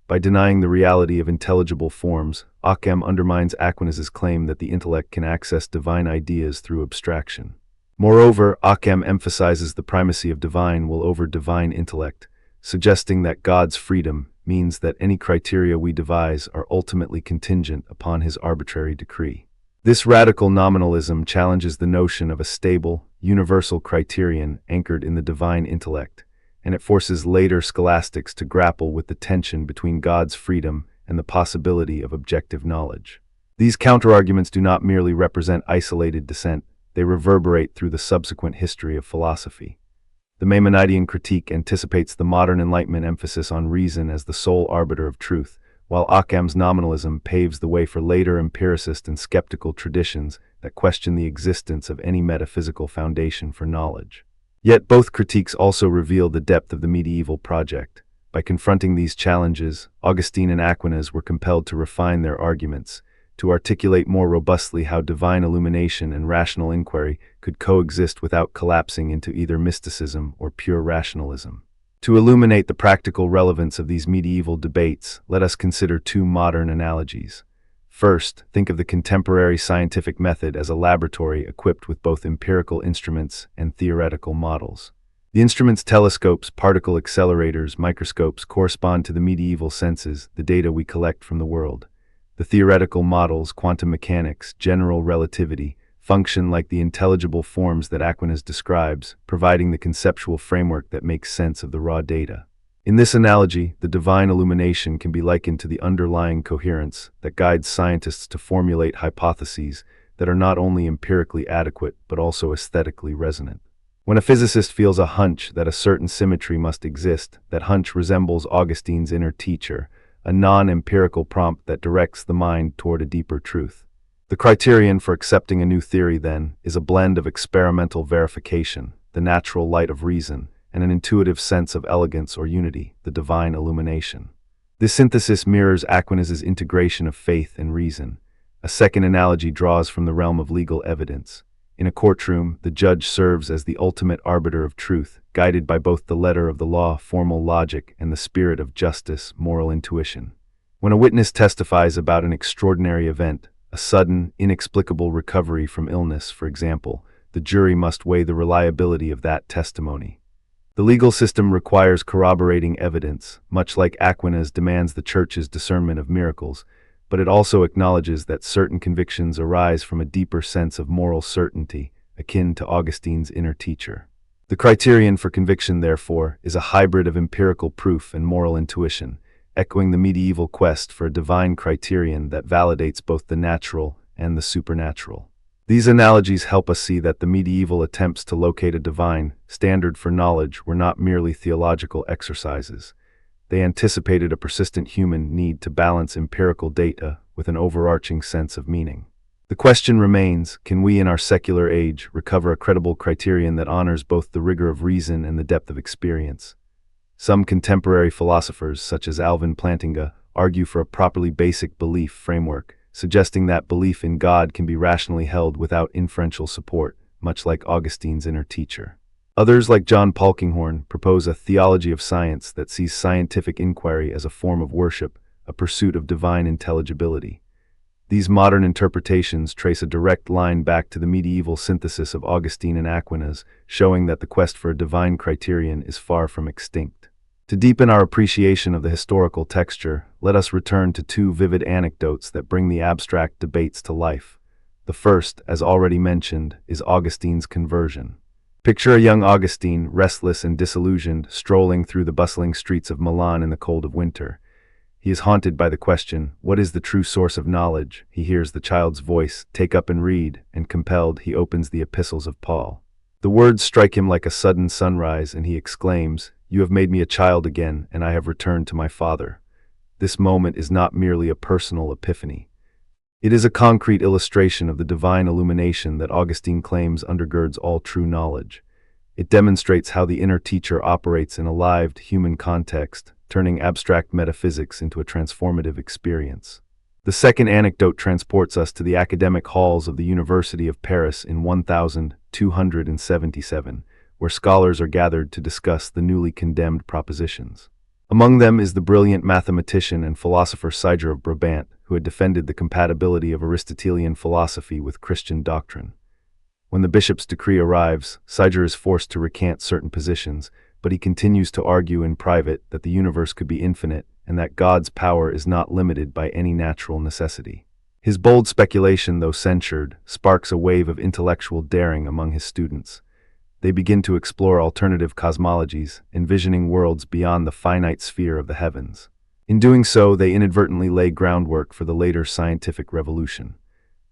By denying the reality of intelligible forms, Occam undermines Aquinas' claim that the intellect can access divine ideas through abstraction. Moreover, Occam emphasizes the primacy of divine will over divine intellect, suggesting that God's freedom means that any criteria we devise are ultimately contingent upon his arbitrary decree. This radical nominalism challenges the notion of a stable, universal criterion anchored in the divine intellect, and it forces later scholastics to grapple with the tension between God's freedom and the possibility of objective knowledge. These counterarguments do not merely represent isolated dissent, they reverberate through the subsequent history of philosophy. The Maimonidean critique anticipates the modern Enlightenment emphasis on reason as the sole arbiter of truth, while Occam's nominalism paves the way for later empiricist and skeptical traditions that question the existence of any metaphysical foundation for knowledge. Yet both critiques also reveal the depth of the medieval project. By confronting these challenges, Augustine and Aquinas were compelled to refine their arguments, to articulate more robustly how divine illumination and rational inquiry could coexist without collapsing into either mysticism or pure rationalism. To illuminate the practical relevance of these medieval debates, let us consider two modern analogies. First, think of the contemporary scientific method as a laboratory equipped with both empirical instruments and theoretical models. The instruments, telescopes, particle accelerators, microscopes, correspond to the medieval senses, the data we collect from the world. The theoretical models, quantum mechanics, general relativity, function like the intelligible forms that Aquinas describes, providing the conceptual framework that makes sense of the raw data. In this analogy, the divine illumination can be likened to the underlying coherence that guides scientists to formulate hypotheses that are not only empirically adequate but also aesthetically resonant. When a physicist feels a hunch that a certain symmetry must exist, that hunch resembles Augustine's inner teacher, a non-empirical prompt that directs the mind toward a deeper truth. The criterion for accepting a new theory, then, is a blend of experimental verification, the natural light of reason, and an intuitive sense of elegance or unity, the divine illumination. This synthesis mirrors Aquinas' integration of faith and reason. A second analogy draws from the realm of legal evidence. In a courtroom, the judge serves as the ultimate arbiter of truth, guided by both the letter of the law, formal logic, and the spirit of justice, moral intuition. When a witness testifies about an extraordinary event, a sudden, inexplicable recovery from illness, for example, the jury must weigh the reliability of that testimony. The legal system requires corroborating evidence, much like Aquinas demands the Church's discernment of miracles, but it also acknowledges that certain convictions arise from a deeper sense of moral certainty, akin to Augustine's inner teacher. The criterion for conviction, therefore, is a hybrid of empirical proof and moral intuition, echoing the medieval quest for a divine criterion that validates both the natural and the supernatural. These analogies help us see that the medieval attempts to locate a divine standard for knowledge were not merely theological exercises. They anticipated a persistent human need to balance empirical data with an overarching sense of meaning. The question remains, can we in our secular age recover a credible criterion that honors both the rigor of reason and the depth of experience? Some contemporary philosophers, such as Alvin Plantinga, argue for a properly basic belief framework, suggesting that belief in God can be rationally held without inferential support, much like Augustine's inner teacher. Others, like John Polkinghorne, propose a theology of science that sees scientific inquiry as a form of worship, a pursuit of divine intelligibility. These modern interpretations trace a direct line back to the medieval synthesis of Augustine and Aquinas, showing that the quest for a divine criterion is far from extinct. To deepen our appreciation of the historical texture, let us return to two vivid anecdotes that bring the abstract debates to life. The first, as already mentioned, is Augustine's conversion. Picture a young Augustine, restless and disillusioned, strolling through the bustling streets of Milan in the cold of winter. He is haunted by the question, what is the true source of knowledge? He hears the child's voice, take up and read, and compelled, he opens the epistles of Paul. The words strike him like a sudden sunrise, and he exclaims, "You have made me a child again, and I have returned to my Father." This moment is not merely a personal epiphany. It is a concrete illustration of the divine illumination that Augustine claims undergirds all true knowledge. It demonstrates how the inner teacher operates in a lived, human context, turning abstract metaphysics into a transformative experience. The second anecdote transports us to the academic halls of the University of Paris in 1277, where scholars are gathered to discuss the newly condemned propositions. Among them is the brilliant mathematician and philosopher Siger of Brabant, who had defended the compatibility of Aristotelian philosophy with Christian doctrine. When the bishop's decree arrives, Siger is forced to recant certain positions, but he continues to argue in private that the universe could be infinite and that God's power is not limited by any natural necessity. His bold speculation, though censured, sparks a wave of intellectual daring among his students. They begin to explore alternative cosmologies, envisioning worlds beyond the finite sphere of the heavens. In doing so, they inadvertently lay groundwork for the later scientific revolution.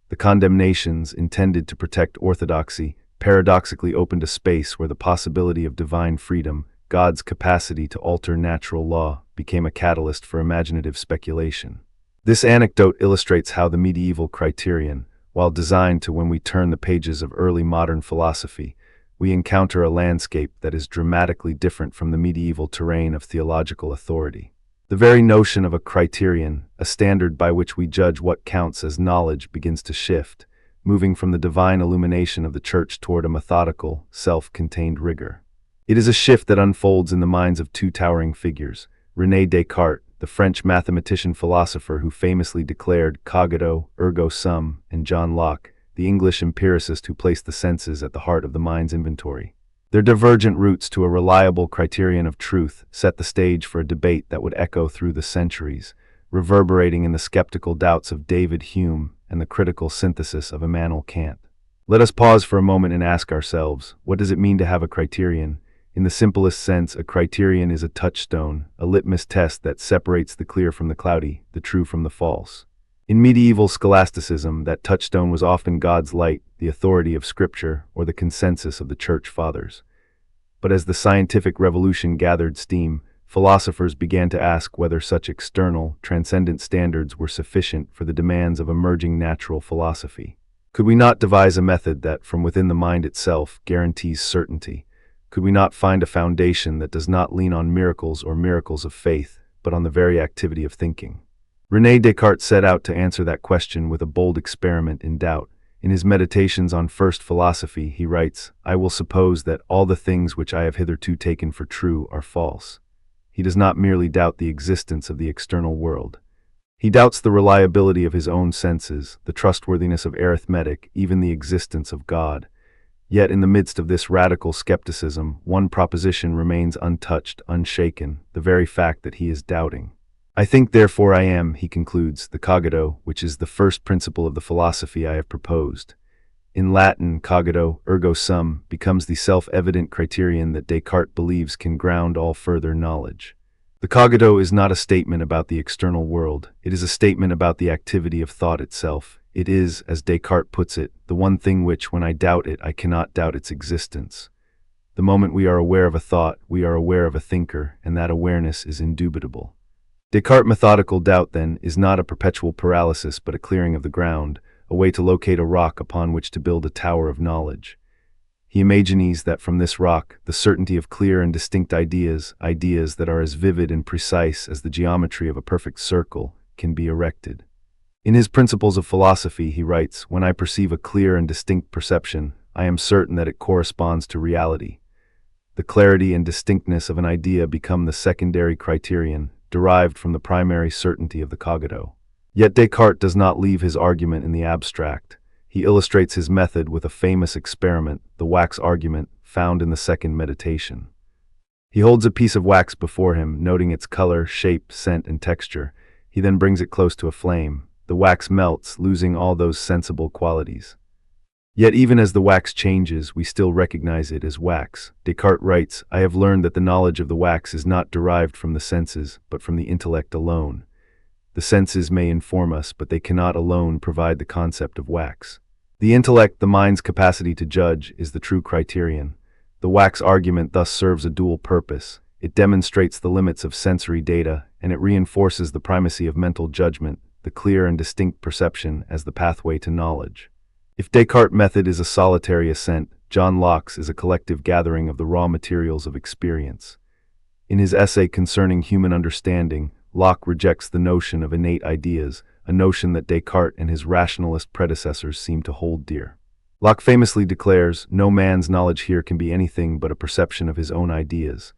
The condemnations, intended to protect orthodoxy, paradoxically opened a space where the possibility of divine freedom, God's capacity to alter natural law, became a catalyst for imaginative speculation. This anecdote illustrates how the medieval criterion, while designed to when we turn the pages of early modern philosophy, we encounter a landscape that is dramatically different from the medieval terrain of theological authority. The very notion of a criterion, a standard by which we judge what counts as knowledge, begins to shift, moving from the divine illumination of the Church toward a methodical, self-contained rigor. It is a shift that unfolds in the minds of two towering figures: René Descartes, the French mathematician-philosopher who famously declared cogito, ergo sum, and John Locke, the English empiricist who placed the senses at the heart of the mind's inventory. Their divergent routes to a reliable criterion of truth set the stage for a debate that would echo through the centuries, reverberating in the skeptical doubts of David Hume and the critical synthesis of Immanuel Kant. Let us pause for a moment and ask ourselves, what does it mean to have a criterion? In the simplest sense, a criterion is a touchstone, a litmus test that separates the clear from the cloudy, the true from the false. In medieval scholasticism, that touchstone was often God's light, the authority of Scripture, or the consensus of the Church Fathers. But as the scientific revolution gathered steam, philosophers began to ask whether such external, transcendent standards were sufficient for the demands of emerging natural philosophy. Could we not devise a method that, from within the mind itself, guarantees certainty? Could we not find a foundation that does not lean on miracles or miracles of faith, but on the very activity of thinking? René Descartes set out to answer that question with a bold experiment in doubt. In his Meditations on First Philosophy, he writes, "I will suppose that all the things which I have hitherto taken for true are false." He does not merely doubt the existence of the external world. He doubts the reliability of his own senses, the trustworthiness of arithmetic, even the existence of God. Yet in the midst of this radical skepticism, one proposition remains untouched, unshaken, the very fact that he is doubting. "I think, therefore I am," he concludes, "the cogito, which is the first principle of the philosophy I have proposed." In Latin, cogito, ergo sum, becomes the self-evident criterion that Descartes believes can ground all further knowledge. The cogito is not a statement about the external world, it is a statement about the activity of thought itself. It is, as Descartes puts it, the one thing which, when I doubt it, I cannot doubt its existence. The moment we are aware of a thought, we are aware of a thinker, and that awareness is indubitable. Descartes' methodical doubt, then, is not a perpetual paralysis but a clearing of the ground, a way to locate a rock upon which to build a tower of knowledge. He imagines that from this rock, the certainty of clear and distinct ideas, ideas that are as vivid and precise as the geometry of a perfect circle, can be erected. In his Principles of Philosophy, he writes, "When I perceive a clear and distinct perception, I am certain that it corresponds to reality." The clarity and distinctness of an idea become the secondary criterion, derived from the primary certainty of the cogito. Yet Descartes does not leave his argument in the abstract. He illustrates his method with a famous experiment, the wax argument, found in the second meditation. He holds a piece of wax before him, noting its color, shape, scent, and texture. He then brings it close to a flame. The wax melts, losing all those sensible qualities. Yet even as the wax changes, we still recognize it as wax. Descartes writes, "I have learned that the knowledge of the wax is not derived from the senses, but from the intellect alone. The senses may inform us, but they cannot alone provide the concept of wax. The intellect, the mind's capacity to judge, is the true criterion." The wax argument thus serves a dual purpose. It demonstrates the limits of sensory data, and it reinforces the primacy of mental judgment, the clear and distinct perception as the pathway to knowledge. If Descartes' method is a solitary ascent, John Locke's is a collective gathering of the raw materials of experience. In his essay concerning human understanding, Locke rejects the notion of innate ideas, a notion that Descartes and his rationalist predecessors seem to hold dear. Locke famously declares, "No man's knowledge here can be anything but a perception of his own ideas."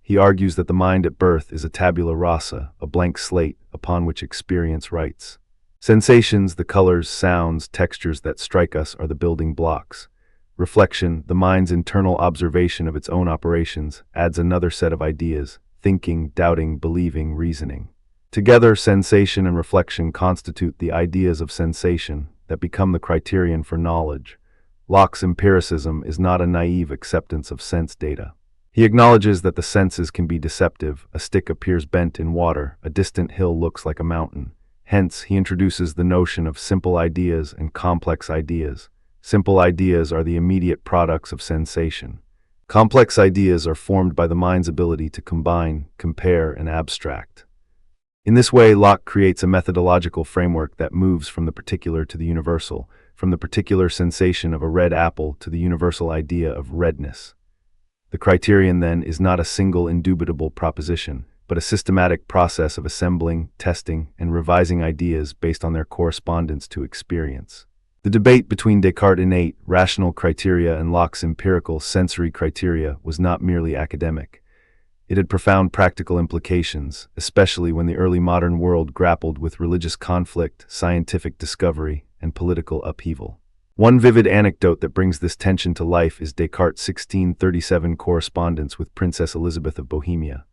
He argues that the mind at birth is a tabula rasa, a blank slate upon which experience writes. Sensations, the colors, sounds, textures that strike us, are the building blocks. Reflection, the mind's internal observation of its own operations, adds another set of ideas: thinking, doubting, believing, reasoning. Together, sensation and reflection constitute the ideas of sensation that become the criterion for knowledge. Locke's empiricism is not a naive acceptance of sense data. He acknowledges that the senses can be deceptive. A stick appears bent in water, a distant hill looks like a mountain. Hence, he introduces the notion of simple ideas and complex ideas. Simple ideas are the immediate products of sensation. Complex ideas are formed by the mind's ability to combine, compare, and abstract. In this way, Locke creates a methodological framework that moves from the particular to the universal, from the particular sensation of a red apple to the universal idea of redness. The criterion, then, is not a single indubitable proposition, but a systematic process of assembling, testing, and revising ideas based on their correspondence to experience. The debate between Descartes' innate, rational criteria and Locke's empirical, sensory criteria was not merely academic. It had profound practical implications, especially when the early modern world grappled with religious conflict, scientific discovery, and political upheaval. One vivid anecdote that brings this tension to life is Descartes' 1637 correspondence with Princess Elizabeth of Bohemia.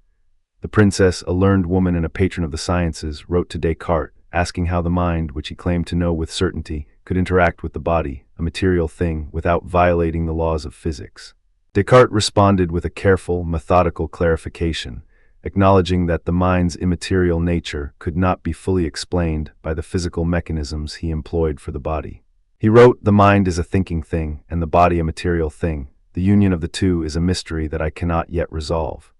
The princess, a learned woman and a patron of the sciences, wrote to Descartes, asking how the mind, which he claimed to know with certainty, could interact with the body, a material thing, without violating the laws of physics. Descartes responded with a careful, methodical clarification, acknowledging that the mind's immaterial nature could not be fully explained by the physical mechanisms he employed for the body. He wrote, "The mind is a thinking thing, and the body a material thing. The union of the two is a mystery that I cannot yet resolve."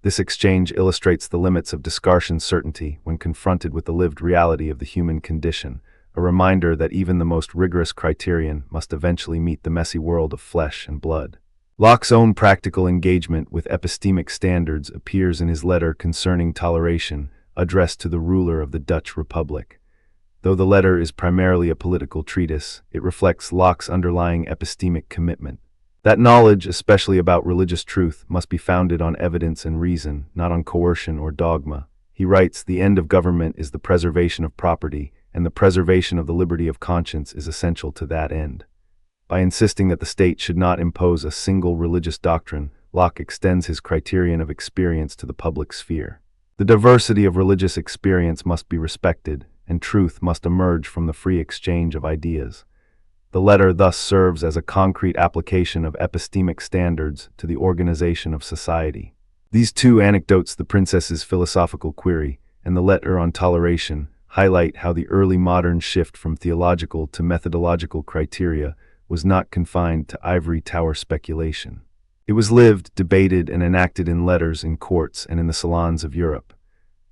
This exchange illustrates the limits of Descartes' certainty when confronted with the lived reality of the human condition, a reminder that even the most rigorous criterion must eventually meet the messy world of flesh and blood. Locke's own practical engagement with epistemic standards appears in his letter concerning toleration, addressed to the ruler of the Dutch Republic. Though the letter is primarily a political treatise, it reflects Locke's underlying epistemic commitment. That knowledge, especially about religious truth, must be founded on evidence and reason, not on coercion or dogma. He writes, "The end of government is the preservation of property, and the preservation of the liberty of conscience is essential to that end." By insisting that the state should not impose a single religious doctrine, Locke extends his criterion of experience to the public sphere. The diversity of religious experience must be respected, and truth must emerge from the free exchange of ideas. The letter thus serves as a concrete application of epistemic standards to the organization of society. These two anecdotes, the princess's philosophical query and the letter on toleration, highlight how the early modern shift from theological to methodological criteria was not confined to ivory tower speculation. It was lived, debated, and enacted in letters, in courts, and in the salons of Europe.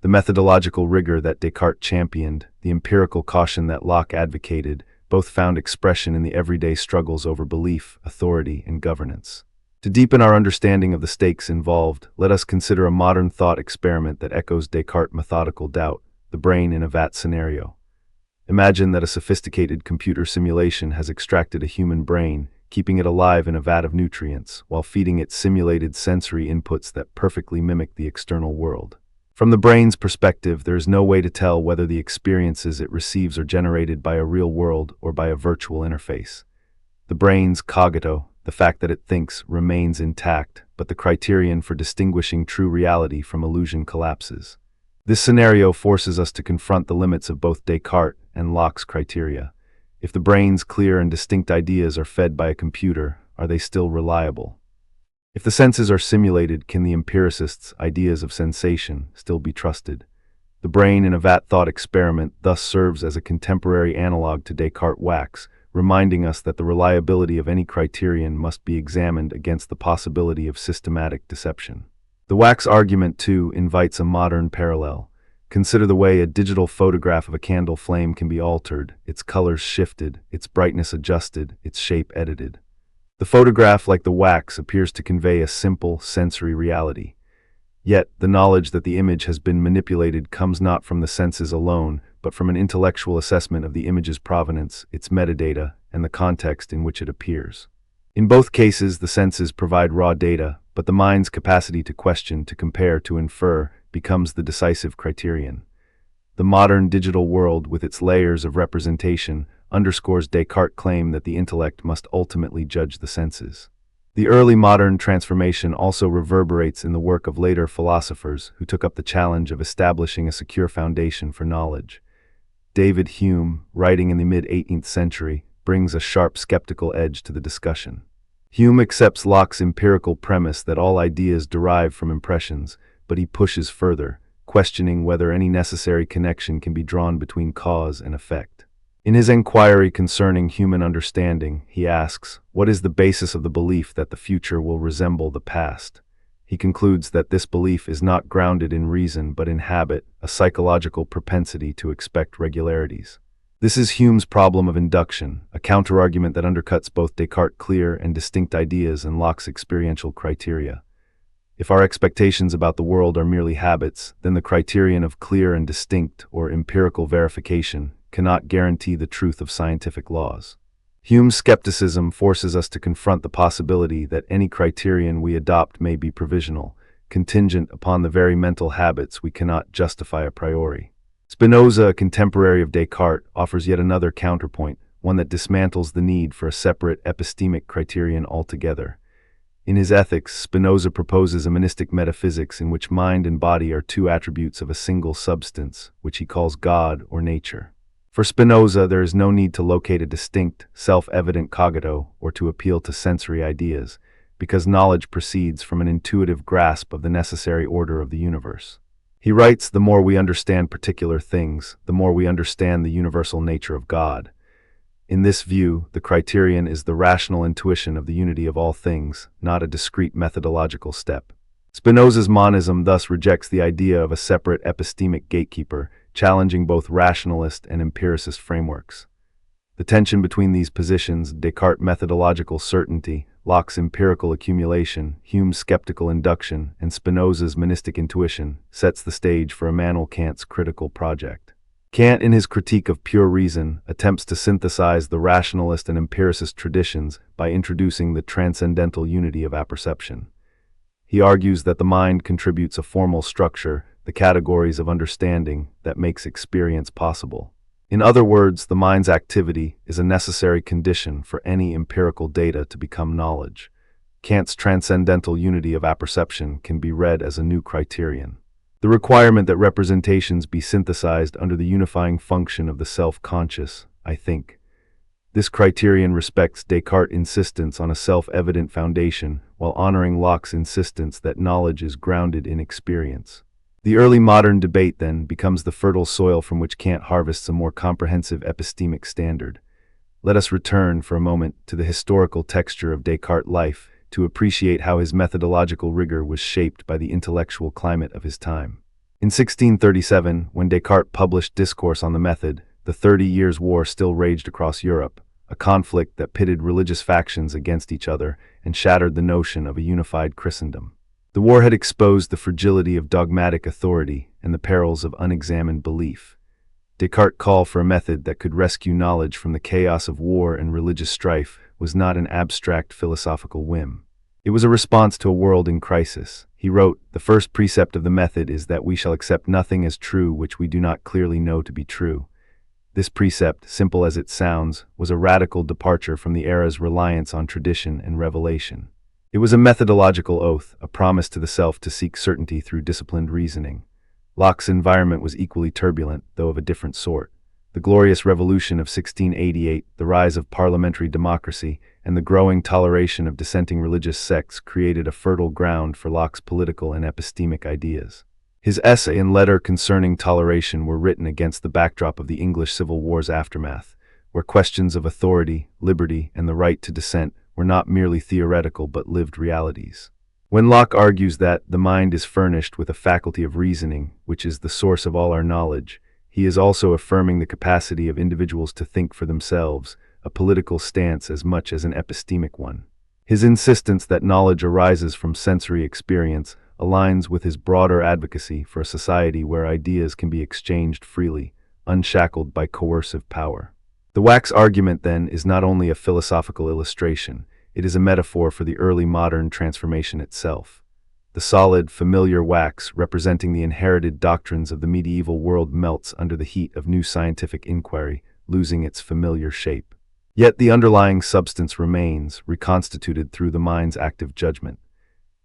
The methodological rigor that Descartes championed, the empirical caution that Locke advocated, both found expression in the everyday struggles over belief, authority, and governance. To deepen our understanding of the stakes involved, let us consider a modern thought experiment that echoes Descartes' methodical doubt: the brain in a vat scenario. Imagine that a sophisticated computer simulation has extracted a human brain, keeping it alive in a vat of nutrients, while feeding it simulated sensory inputs that perfectly mimic the external world. From the brain's perspective, there is no way to tell whether the experiences it receives are generated by a real world or by a virtual interface. The brain's cogito, the fact that it thinks, remains intact, but the criterion for distinguishing true reality from illusion collapses. This scenario forces us to confront the limits of both Descartes and Locke's criteria. If the brain's clear and distinct ideas are fed by a computer, are they still reliable? If the senses are simulated, can the empiricist's ideas of sensation still be trusted? The brain in a vat thought experiment thus serves as a contemporary analog to Descartes' wax, reminding us that the reliability of any criterion must be examined against the possibility of systematic deception. The wax argument, too, invites a modern parallel. Consider the way a digital photograph of a candle flame can be altered, its colors shifted, its brightness adjusted, its shape edited. The photograph, like the wax, appears to convey a simple, sensory reality. Yet, the knowledge that the image has been manipulated comes not from the senses alone, but from an intellectual assessment of the image's provenance, its metadata, and the context in which it appears. In both cases, the senses provide raw data, but the mind's capacity to question, to compare, to infer, becomes the decisive criterion. The modern digital world, with its layers of representation, underscores Descartes' claim that the intellect must ultimately judge the senses. The early modern transformation also reverberates in the work of later philosophers who took up the challenge of establishing a secure foundation for knowledge. David Hume, writing in the mid-18th century, brings a sharp skeptical edge to the discussion. Hume accepts Locke's empirical premise that all ideas derive from impressions, but he pushes further, questioning whether any necessary connection can be drawn between cause and effect. In his inquiry concerning human understanding, he asks, what is the basis of the belief that the future will resemble the past? He concludes that this belief is not grounded in reason but in habit, a psychological propensity to expect regularities. This is Hume's problem of induction, a counterargument that undercuts both Descartes' clear and distinct ideas and Locke's experiential criteria. If our expectations about the world are merely habits, then the criterion of clear and distinct, or empirical verification, cannot guarantee the truth of scientific laws. Hume's skepticism forces us to confront the possibility that any criterion we adopt may be provisional, contingent upon the very mental habits we cannot justify a priori. Spinoza, a contemporary of Descartes, offers yet another counterpoint, one that dismantles the need for a separate epistemic criterion altogether. In his Ethics, Spinoza proposes a monistic metaphysics in which mind and body are two attributes of a single substance, which he calls God or nature. For Spinoza, there is no need to locate a distinct, self-evident cogito or to appeal to sensory ideas, because knowledge proceeds from an intuitive grasp of the necessary order of the universe. He writes, the more we understand particular things, the more we understand the universal nature of God. In this view, the criterion is the rational intuition of the unity of all things, not a discrete methodological step. Spinoza's monism thus rejects the idea of a separate epistemic gatekeeper, challenging both rationalist and empiricist frameworks. The tension between these positions, Descartes' methodological certainty, Locke's empirical accumulation, Hume's skeptical induction, and Spinoza's monistic intuition, sets the stage for Immanuel Kant's critical project. Kant, in his critique of pure reason, attempts to synthesize the rationalist and empiricist traditions by introducing the transcendental unity of apperception. He argues that the mind contributes a formal structure, the categories of understanding, that makes experience possible. In other words, the mind's activity is a necessary condition for any empirical data to become knowledge. Kant's transcendental unity of apperception can be read as a new criterion. The requirement that representations be synthesized under the unifying function of the self-conscious, I think. This criterion respects Descartes' insistence on a self-evident foundation while honoring Locke's insistence that knowledge is grounded in experience. The early modern debate, then, becomes the fertile soil from which Kant harvests a more comprehensive epistemic standard. Let us return for a moment to the historical texture of Descartes' life to appreciate how his methodological rigor was shaped by the intellectual climate of his time. In 1637, when Descartes published Discourse on the Method, the 30 Years' War still raged across Europe, a conflict that pitted religious factions against each other and shattered the notion of a unified Christendom. The war had exposed the fragility of dogmatic authority and the perils of unexamined belief. Descartes' call for a method that could rescue knowledge from the chaos of war and religious strife was not an abstract philosophical whim. It was a response to a world in crisis. He wrote, "The first precept of the method is that we shall accept nothing as true which we do not clearly know to be true." This precept, simple as it sounds, was a radical departure from the era's reliance on tradition and revelation. It was a methodological oath, a promise to the self to seek certainty through disciplined reasoning. Locke's environment was equally turbulent, though of a different sort. The Glorious Revolution of 1688, the rise of parliamentary democracy, and the growing toleration of dissenting religious sects created a fertile ground for Locke's political and epistemic ideas. His essay and letter concerning toleration were written against the backdrop of the English Civil War's aftermath, where questions of authority, liberty, and the right to dissent were not merely theoretical but lived realities. When Locke argues that the mind is furnished with a faculty of reasoning, which is the source of all our knowledge, he is also affirming the capacity of individuals to think for themselves, a political stance as much as an epistemic one. His insistence that knowledge arises from sensory experience aligns with his broader advocacy for a society where ideas can be exchanged freely, unshackled by coercive power. The wax argument, then, is not only a philosophical illustration, it is a metaphor for the early modern transformation itself. The solid, familiar wax, representing the inherited doctrines of the medieval world, melts under the heat of new scientific inquiry, losing its familiar shape. Yet the underlying substance remains, reconstituted through the mind's active judgment.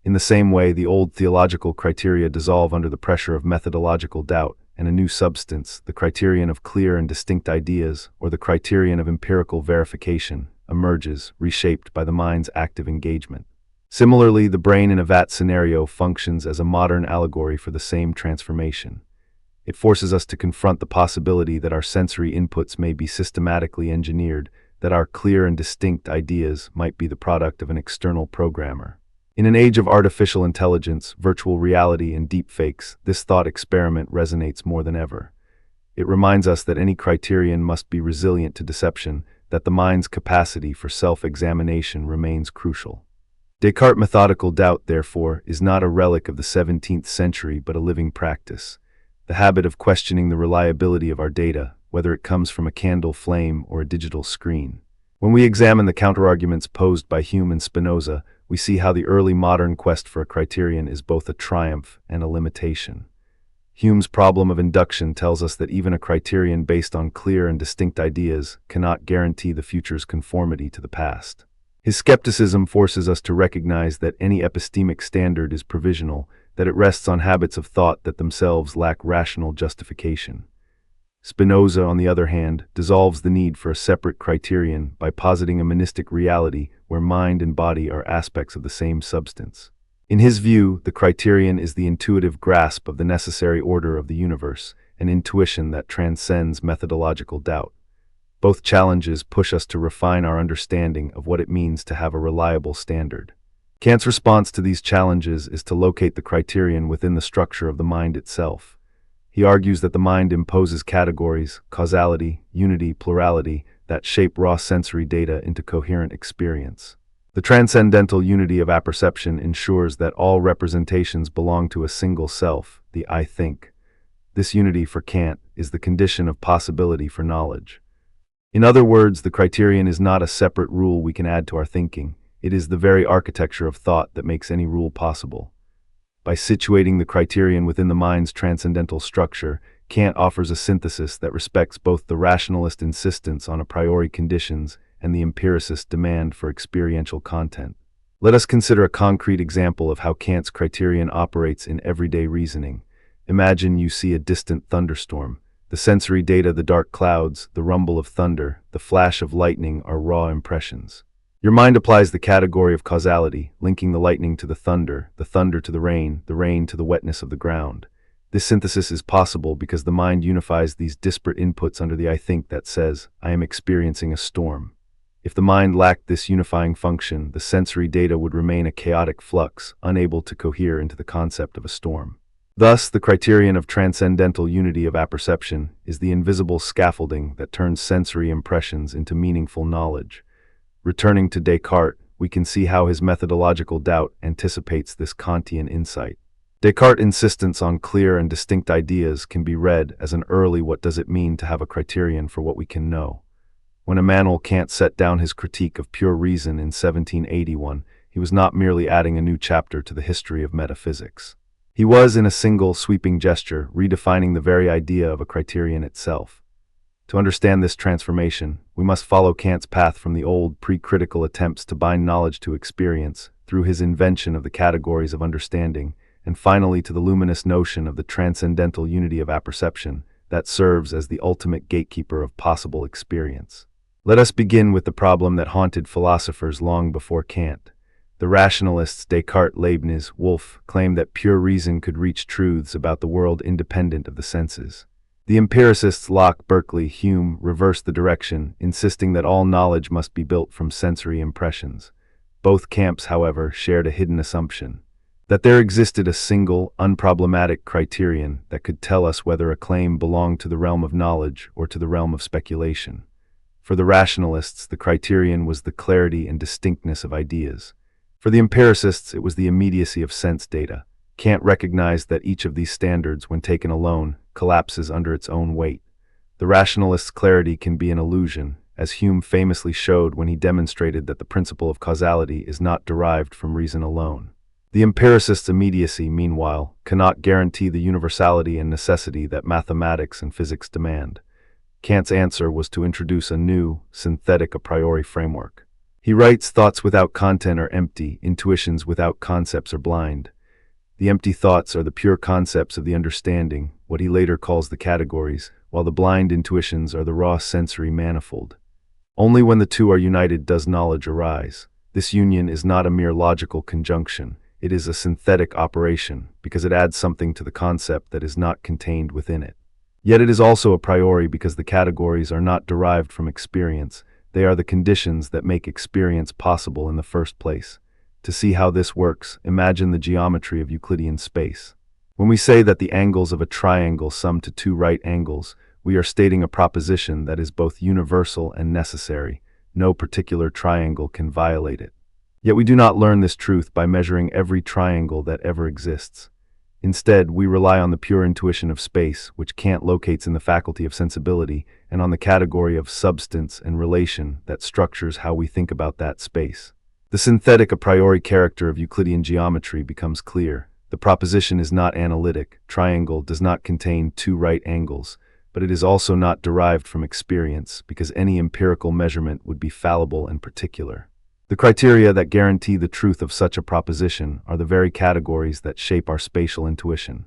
In the same way, the old theological criteria dissolve under the pressure of methodological doubt, and a new substance, the criterion of clear and distinct ideas, or the criterion of empirical verification, emerges, reshaped by the mind's active engagement. Similarly, the brain in a vat scenario functions as a modern allegory for the same transformation. It forces us to confront the possibility that our sensory inputs may be systematically engineered, that our clear and distinct ideas might be the product of an external programmer. In an age of artificial intelligence, virtual reality, and deepfakes, this thought experiment resonates more than ever. It reminds us that any criterion must be resilient to deception, that the mind's capacity for self-examination remains crucial. Descartes' methodical doubt, therefore, is not a relic of the 17th century but a living practice. The habit of questioning the reliability of our data, whether it comes from a candle flame or a digital screen. When we examine the counterarguments posed by Hume and Spinoza, we see how the early modern quest for a criterion is both a triumph and a limitation. Hume's problem of induction tells us that even a criterion based on clear and distinct ideas cannot guarantee the future's conformity to the past. His skepticism forces us to recognize that any epistemic standard is provisional, that it rests on habits of thought that themselves lack rational justification. Spinoza, on the other hand, dissolves the need for a separate criterion by positing a monistic reality where mind and body are aspects of the same substance. In his view, the criterion is the intuitive grasp of the necessary order of the universe, an intuition that transcends methodological doubt. Both challenges push us to refine our understanding of what it means to have a reliable standard. Kant's response to these challenges is to locate the criterion within the structure of the mind itself. He argues that the mind imposes categories, causality, unity, plurality, that shape raw sensory data into coherent experience. The transcendental unity of apperception ensures that all representations belong to a single self, the I think. This unity, for Kant, is the condition of possibility for knowledge. In other words, the criterion is not a separate rule we can add to our thinking. It is the very architecture of thought that makes any rule possible. By situating the criterion within the mind's transcendental structure, Kant offers a synthesis that respects both the rationalist insistence on a priori conditions and the empiricist demand for experiential content. Let us consider a concrete example of how Kant's criterion operates in everyday reasoning. Imagine you see a distant thunderstorm. The sensory data, the dark clouds, the rumble of thunder, the flash of lightning are raw impressions. Your mind applies the category of causality, linking the lightning to the thunder to the rain to the wetness of the ground. This synthesis is possible because the mind unifies these disparate inputs under the I think that says, I am experiencing a storm. If the mind lacked this unifying function, the sensory data would remain a chaotic flux, unable to cohere into the concept of a storm. Thus, the criterion of transcendental unity of apperception is the invisible scaffolding that turns sensory impressions into meaningful knowledge. Returning to Descartes, we can see how his methodological doubt anticipates this Kantian insight. Descartes' insistence on clear and distinct ideas can be read as an early what does it mean to have a criterion for what we can know. When Immanuel Kant set down his critique of pure reason in 1781, he was not merely adding a new chapter to the history of metaphysics. He was, in a single, sweeping gesture, redefining the very idea of a criterion itself. To understand this transformation, we must follow Kant's path from the old, pre-critical attempts to bind knowledge to experience, through his invention of the categories of understanding, and finally to the luminous notion of the transcendental unity of apperception that serves as the ultimate gatekeeper of possible experience. Let us begin with the problem that haunted philosophers long before Kant. The rationalists Descartes, Leibniz, Wolff claimed that pure reason could reach truths about the world independent of the senses. The empiricists Locke, Berkeley, Hume reversed the direction, insisting that all knowledge must be built from sensory impressions. Both camps, however, shared a hidden assumption: that there existed a single, unproblematic criterion that could tell us whether a claim belonged to the realm of knowledge or to the realm of speculation. For the rationalists, the criterion was the clarity and distinctness of ideas. For the empiricists, it was the immediacy of sense data. Kant recognized that each of these standards, when taken alone, collapses under its own weight. The rationalist's clarity can be an illusion, as Hume famously showed when he demonstrated that the principle of causality is not derived from reason alone. The empiricist's immediacy, meanwhile, cannot guarantee the universality and necessity that mathematics and physics demand. Kant's answer was to introduce a new, synthetic a priori framework. He writes, "Thoughts without content are empty, intuitions without concepts are blind." The empty thoughts are the pure concepts of the understanding, what he later calls the categories, while the blind intuitions are the raw sensory manifold. Only when the two are united does knowledge arise. This union is not a mere logical conjunction. It is a synthetic operation, because it adds something to the concept that is not contained within it. Yet it is also a priori because the categories are not derived from experience. They are the conditions that make experience possible in the first place. To see how this works, imagine the geometry of Euclidean space. When we say that the angles of a triangle sum to two right angles, we are stating a proposition that is both universal and necessary. No particular triangle can violate it. Yet we do not learn this truth by measuring every triangle that ever exists. Instead, we rely on the pure intuition of space, which Kant locates in the faculty of sensibility, and on the category of substance and relation that structures how we think about that space. The synthetic a priori character of Euclidean geometry becomes clear. The proposition is not analytic. Triangle does not contain two right angles, but it is also not derived from experience, because any empirical measurement would be fallible and particular. The criteria that guarantee the truth of such a proposition are the very categories that shape our spatial intuition.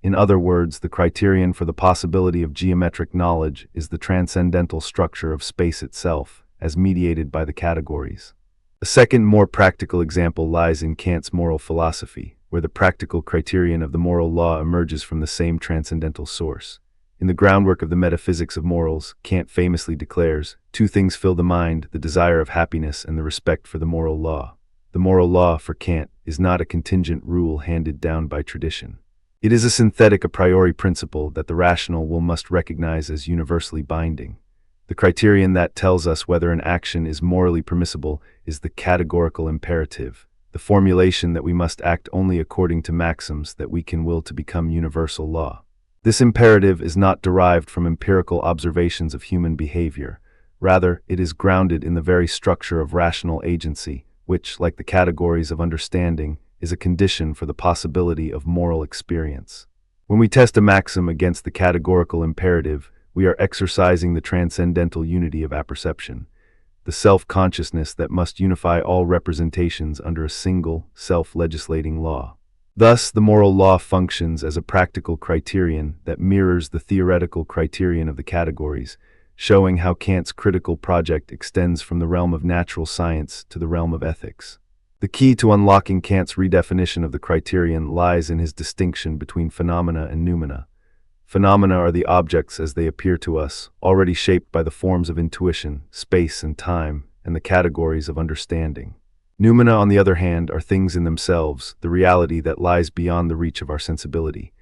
In other words, the criterion for the possibility of geometric knowledge is the transcendental structure of space itself, as mediated by the categories. A second, more practical example lies in Kant's moral philosophy, where the practical criterion of the moral law emerges from the same transcendental source. In the groundwork of the metaphysics of morals, Kant famously declares, "Two things fill the mind, the desire of happiness and the respect for the moral law." The moral law, for Kant, is not a contingent rule handed down by tradition. It is a synthetic a priori principle that the rational will must recognize as universally binding. The criterion that tells us whether an action is morally permissible is the categorical imperative, the formulation that we must act only according to maxims that we can will to become universal law. This imperative is not derived from empirical observations of human behavior. Rather, it is grounded in the very structure of rational agency, which, like the categories of understanding, is a condition for the possibility of moral experience. When we test a maxim against the categorical imperative, we are exercising the transcendental unity of apperception, the self-consciousness that must unify all representations under a single, self-legislating law. Thus, the moral law functions as a practical criterion that mirrors the theoretical criterion of the categories, showing how Kant's critical project extends from the realm of natural science to the realm of ethics. The key to unlocking Kant's redefinition of the criterion lies in his distinction between phenomena and noumena. Phenomena are the objects as they appear to us, already shaped by the forms of intuition, space and time, and the categories of understanding. Noumena, on the other hand, are things in themselves, the reality that lies beyond the reach of our sensibility.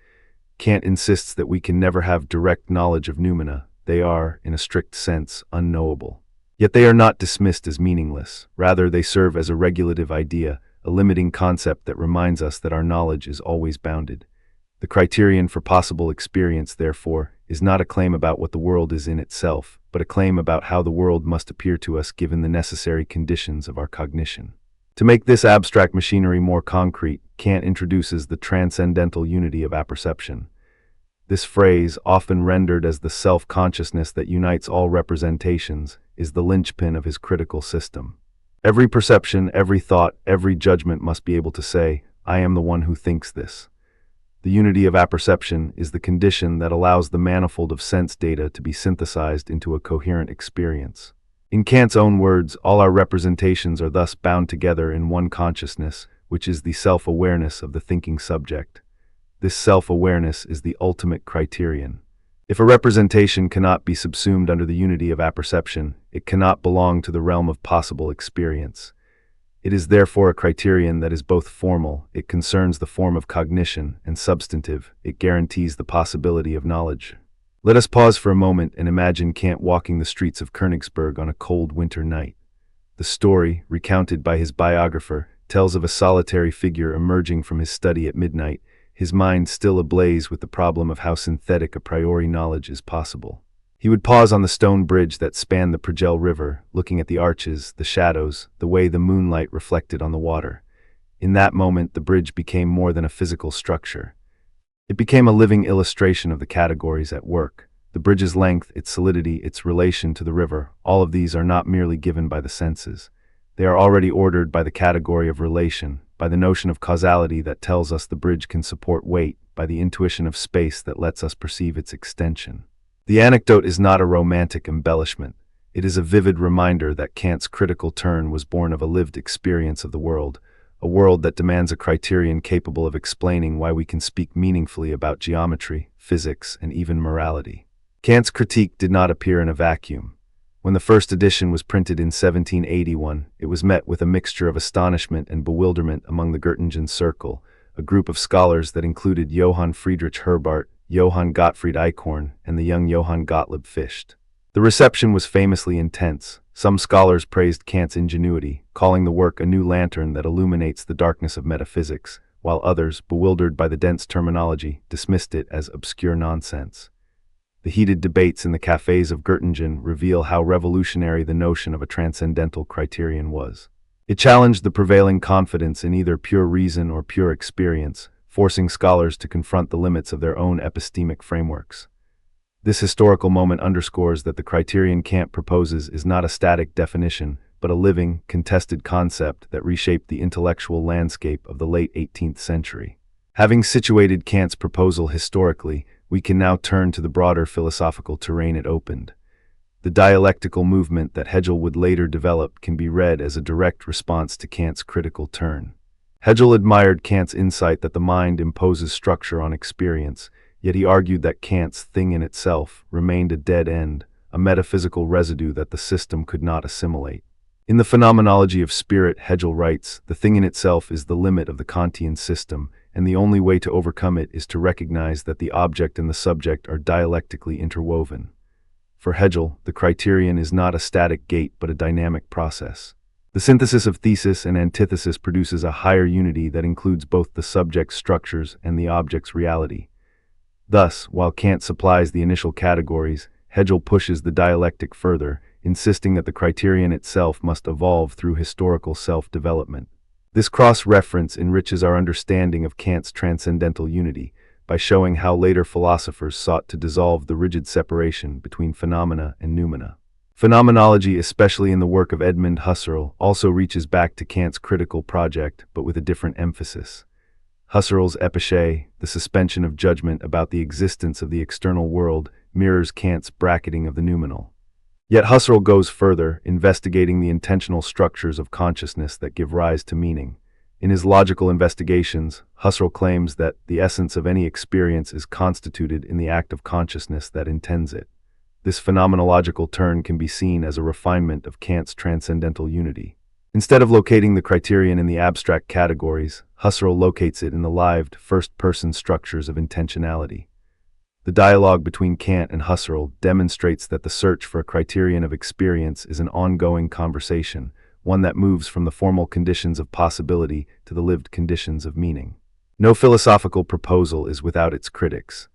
Kant insists that we can never have direct knowledge of noumena. They are, in a strict sense, unknowable. Yet they are not dismissed as meaningless. Rather, they serve as a regulative idea, a limiting concept that reminds us that our knowledge is always bounded. The criterion for possible experience, therefore, is not a claim about what the world is in itself, but a claim about how the world must appear to us given the necessary conditions of our cognition. To make this abstract machinery more concrete, Kant introduces the transcendental unity of apperception. This phrase, often rendered as the self-consciousness that unites all representations, is the linchpin of his critical system. Every perception, every thought, every judgment must be able to say, "I am the one who thinks this." The unity of apperception is the condition that allows the manifold of sense data to be synthesized into a coherent experience. In Kant's own words, all our representations are thus bound together in one consciousness, which is the self-awareness of the thinking subject. This self-awareness is the ultimate criterion. If a representation cannot be subsumed under the unity of apperception, it cannot belong to the realm of possible experience. It is therefore a criterion that is both formal, it concerns the form of cognition, and substantive, it guarantees the possibility of knowledge. Let us pause for a moment and imagine Kant walking the streets of Königsberg on a cold winter night. The story, recounted by his biographer, tells of a solitary figure emerging from his study at midnight, his mind still ablaze with the problem of how synthetic a priori knowledge is possible. He would pause on the stone bridge that spanned the Pragel River, looking at the arches, the shadows, the way the moonlight reflected on the water. In that moment, the bridge became more than a physical structure. It became a living illustration of the categories at work. The bridge's length, its solidity, its relation to the river, all of these are not merely given by the senses. They are already ordered by the category of relation, by the notion of causality that tells us the bridge can support weight, by the intuition of space that lets us perceive its extension. The anecdote is not a romantic embellishment. It is a vivid reminder that Kant's critical turn was born of a lived experience of the world, a world that demands a criterion capable of explaining why we can speak meaningfully about geometry, physics, and even morality. Kant's critique did not appear in a vacuum. When the first edition was printed in 1781, it was met with a mixture of astonishment and bewilderment among the Göttingen circle, a group of scholars that included Johann Friedrich Herbart, Johann Gottfried Eichhorn, and the young Johann Gottlieb Fichte. The reception was famously intense. Some scholars praised Kant's ingenuity, calling the work a new lantern that illuminates the darkness of metaphysics, while others, bewildered by the dense terminology, dismissed it as obscure nonsense. The heated debates in the cafes of Göttingen reveal how revolutionary the notion of a transcendental criterion was. It challenged the prevailing confidence in either pure reason or pure experience, forcing scholars to confront the limits of their own epistemic frameworks. This historical moment underscores that the criterion Kant proposes is not a static definition, but a living, contested concept that reshaped the intellectual landscape of the late 18th century. Having situated Kant's proposal historically, we can now turn to the broader philosophical terrain it opened. The dialectical movement that Hegel would later develop can be read as a direct response to Kant's critical turn. Hegel admired Kant's insight that the mind imposes structure on experience, yet he argued that Kant's thing in itself remained a dead end, a metaphysical residue that the system could not assimilate. In the Phenomenology of Spirit, Hegel writes, "The thing in itself is the limit of the Kantian system, and the only way to overcome it is to recognize that the object and the subject are dialectically interwoven." For Hegel, the criterion is not a static gate but a dynamic process. The synthesis of thesis and antithesis produces a higher unity that includes both the subject's structures and the object's reality. Thus, while Kant supplies the initial categories, Hegel pushes the dialectic further, insisting that the criterion itself must evolve through historical self-development. This cross-reference enriches our understanding of Kant's transcendental unity by showing how later philosophers sought to dissolve the rigid separation between phenomena and noumena. Phenomenology, especially in the work of Edmund Husserl, also reaches back to Kant's critical project, but with a different emphasis. Husserl's epische, the suspension of judgment about the existence of the external world, mirrors Kant's bracketing of the noumenal. Yet Husserl goes further, investigating the intentional structures of consciousness that give rise to meaning. In his logical investigations, Husserl claims that the essence of any experience is constituted in the act of consciousness that intends it. This phenomenological turn can be seen as a refinement of Kant's transcendental unity. Instead of locating the criterion in the abstract categories, Husserl locates it in the lived, first-person structures of intentionality. The dialogue between Kant and Husserl demonstrates that the search for a criterion of experience is an ongoing conversation, one that moves from the formal conditions of possibility to the lived conditions of meaning. No philosophical proposal is without its critics.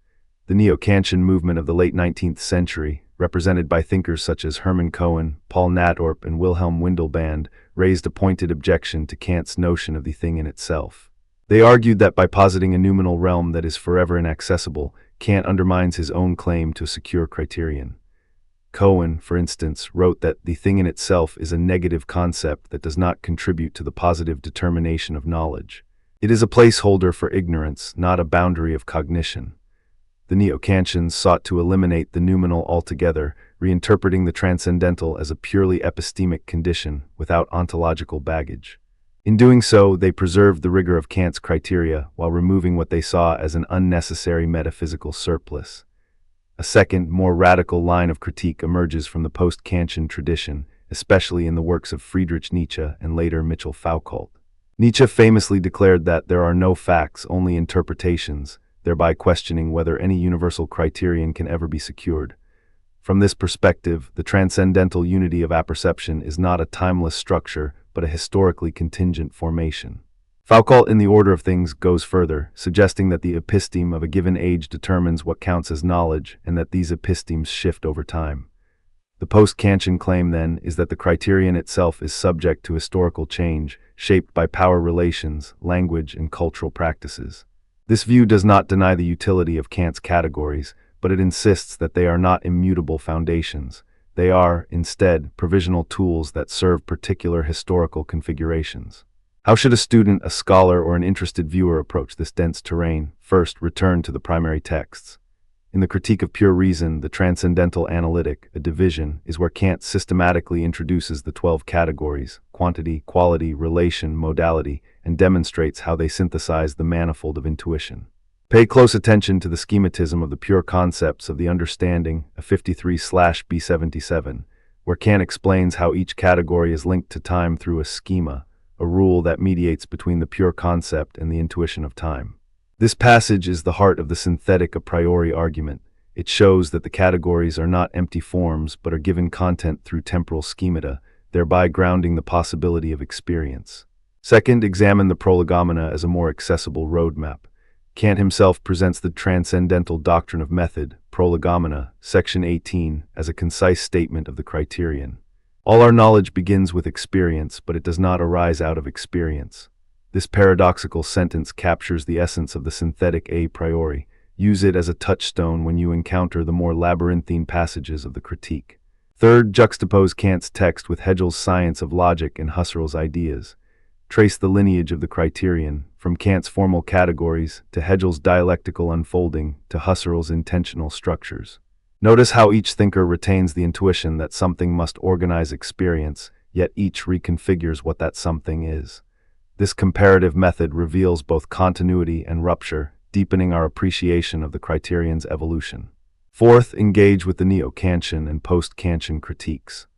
The neo-Kantian movement of the late 19th century, represented by thinkers such as Hermann Cohen, Paul Natorp, and Wilhelm Windelband, raised a pointed objection to Kant's notion of the thing in itself. They argued that by positing a noumenal realm that is forever inaccessible, Kant undermines his own claim to a secure criterion. Cohen, for instance, wrote that the thing in itself is a negative concept that does not contribute to the positive determination of knowledge. It is a placeholder for ignorance, not a boundary of cognition. The neo-Kantians sought to eliminate the noumenal altogether, reinterpreting the transcendental as a purely epistemic condition without ontological baggage. In doing so, they preserved the rigor of Kant's criteria while removing what they saw as an unnecessary metaphysical surplus. A second, more radical line of critique emerges from the post-Kantian tradition, especially in the works of Friedrich Nietzsche and later Michel Foucault. Nietzsche famously declared that there are no facts, only interpretations, thereby questioning whether any universal criterion can ever be secured. From this perspective, the transcendental unity of apperception is not a timeless structure, but a historically contingent formation. Foucault, in The Order of Things, goes further, suggesting that the episteme of a given age determines what counts as knowledge and that these epistemes shift over time. The post-Kantian claim, then, is that the criterion itself is subject to historical change, shaped by power relations, language, and cultural practices. This view does not deny the utility of Kant's categories, but it insists that they are not immutable foundations. They are, instead, provisional tools that serve particular historical configurations. How should a student, a scholar, or an interested viewer approach this dense terrain? First, return to the primary texts. In the Critique of Pure Reason, the Transcendental Analytic, a division, is where Kant systematically introduces the 12 categories, quantity, quality, relation, modality, and demonstrates how they synthesize the manifold of intuition. Pay close attention to the schematism of the pure concepts of the understanding, a 53/B77, where Kant explains how each category is linked to time through a schema, a rule that mediates between the pure concept and the intuition of time. This passage is the heart of the synthetic a priori argument. It shows that the categories are not empty forms but are given content through temporal schemata, thereby grounding the possibility of experience. Second, examine the prolegomena as a more accessible roadmap. Kant himself presents the transcendental doctrine of method, prolegomena, section 18, as a concise statement of the criterion. All our knowledge begins with experience, but it does not arise out of experience. This paradoxical sentence captures the essence of the synthetic a priori. Use it as a touchstone when you encounter the more labyrinthine passages of the critique. Third, juxtapose Kant's text with Hegel's science of logic and Husserl's ideas. Trace the lineage of the criterion, from Kant's formal categories to Hegel's dialectical unfolding to Husserl's intentional structures. Notice how each thinker retains the intuition that something must organize experience, yet each reconfigures what that something is. This comparative method reveals both continuity and rupture, deepening our appreciation of the criterion's evolution. Fourth, engage with the neo-Kantian and post-Kantian critiques.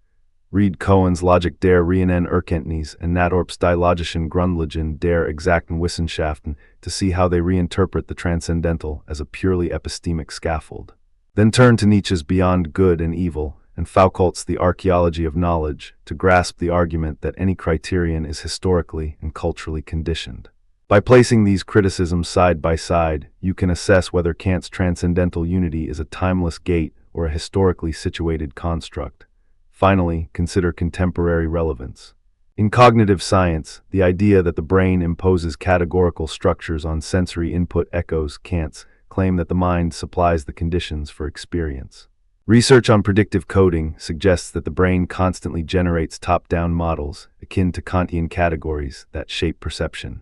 Read Cohen's Logik der reinen Erkenntnis and Nadorp's Die logischen Grundlagen der exakten Wissenschaften to see how they reinterpret the transcendental as a purely epistemic scaffold. Then turn to Nietzsche's Beyond Good and Evil and Foucault's The Archaeology of Knowledge to grasp the argument that any criterion is historically and culturally conditioned. By placing these criticisms side by side, you can assess whether Kant's transcendental unity is a timeless gate or a historically situated construct. Finally, consider contemporary relevance. In cognitive science, the idea that the brain imposes categorical structures on sensory input echoes Kant's claim that the mind supplies the conditions for experience. Research on predictive coding suggests that the brain constantly generates top-down models, akin to Kantian categories, that shape perception.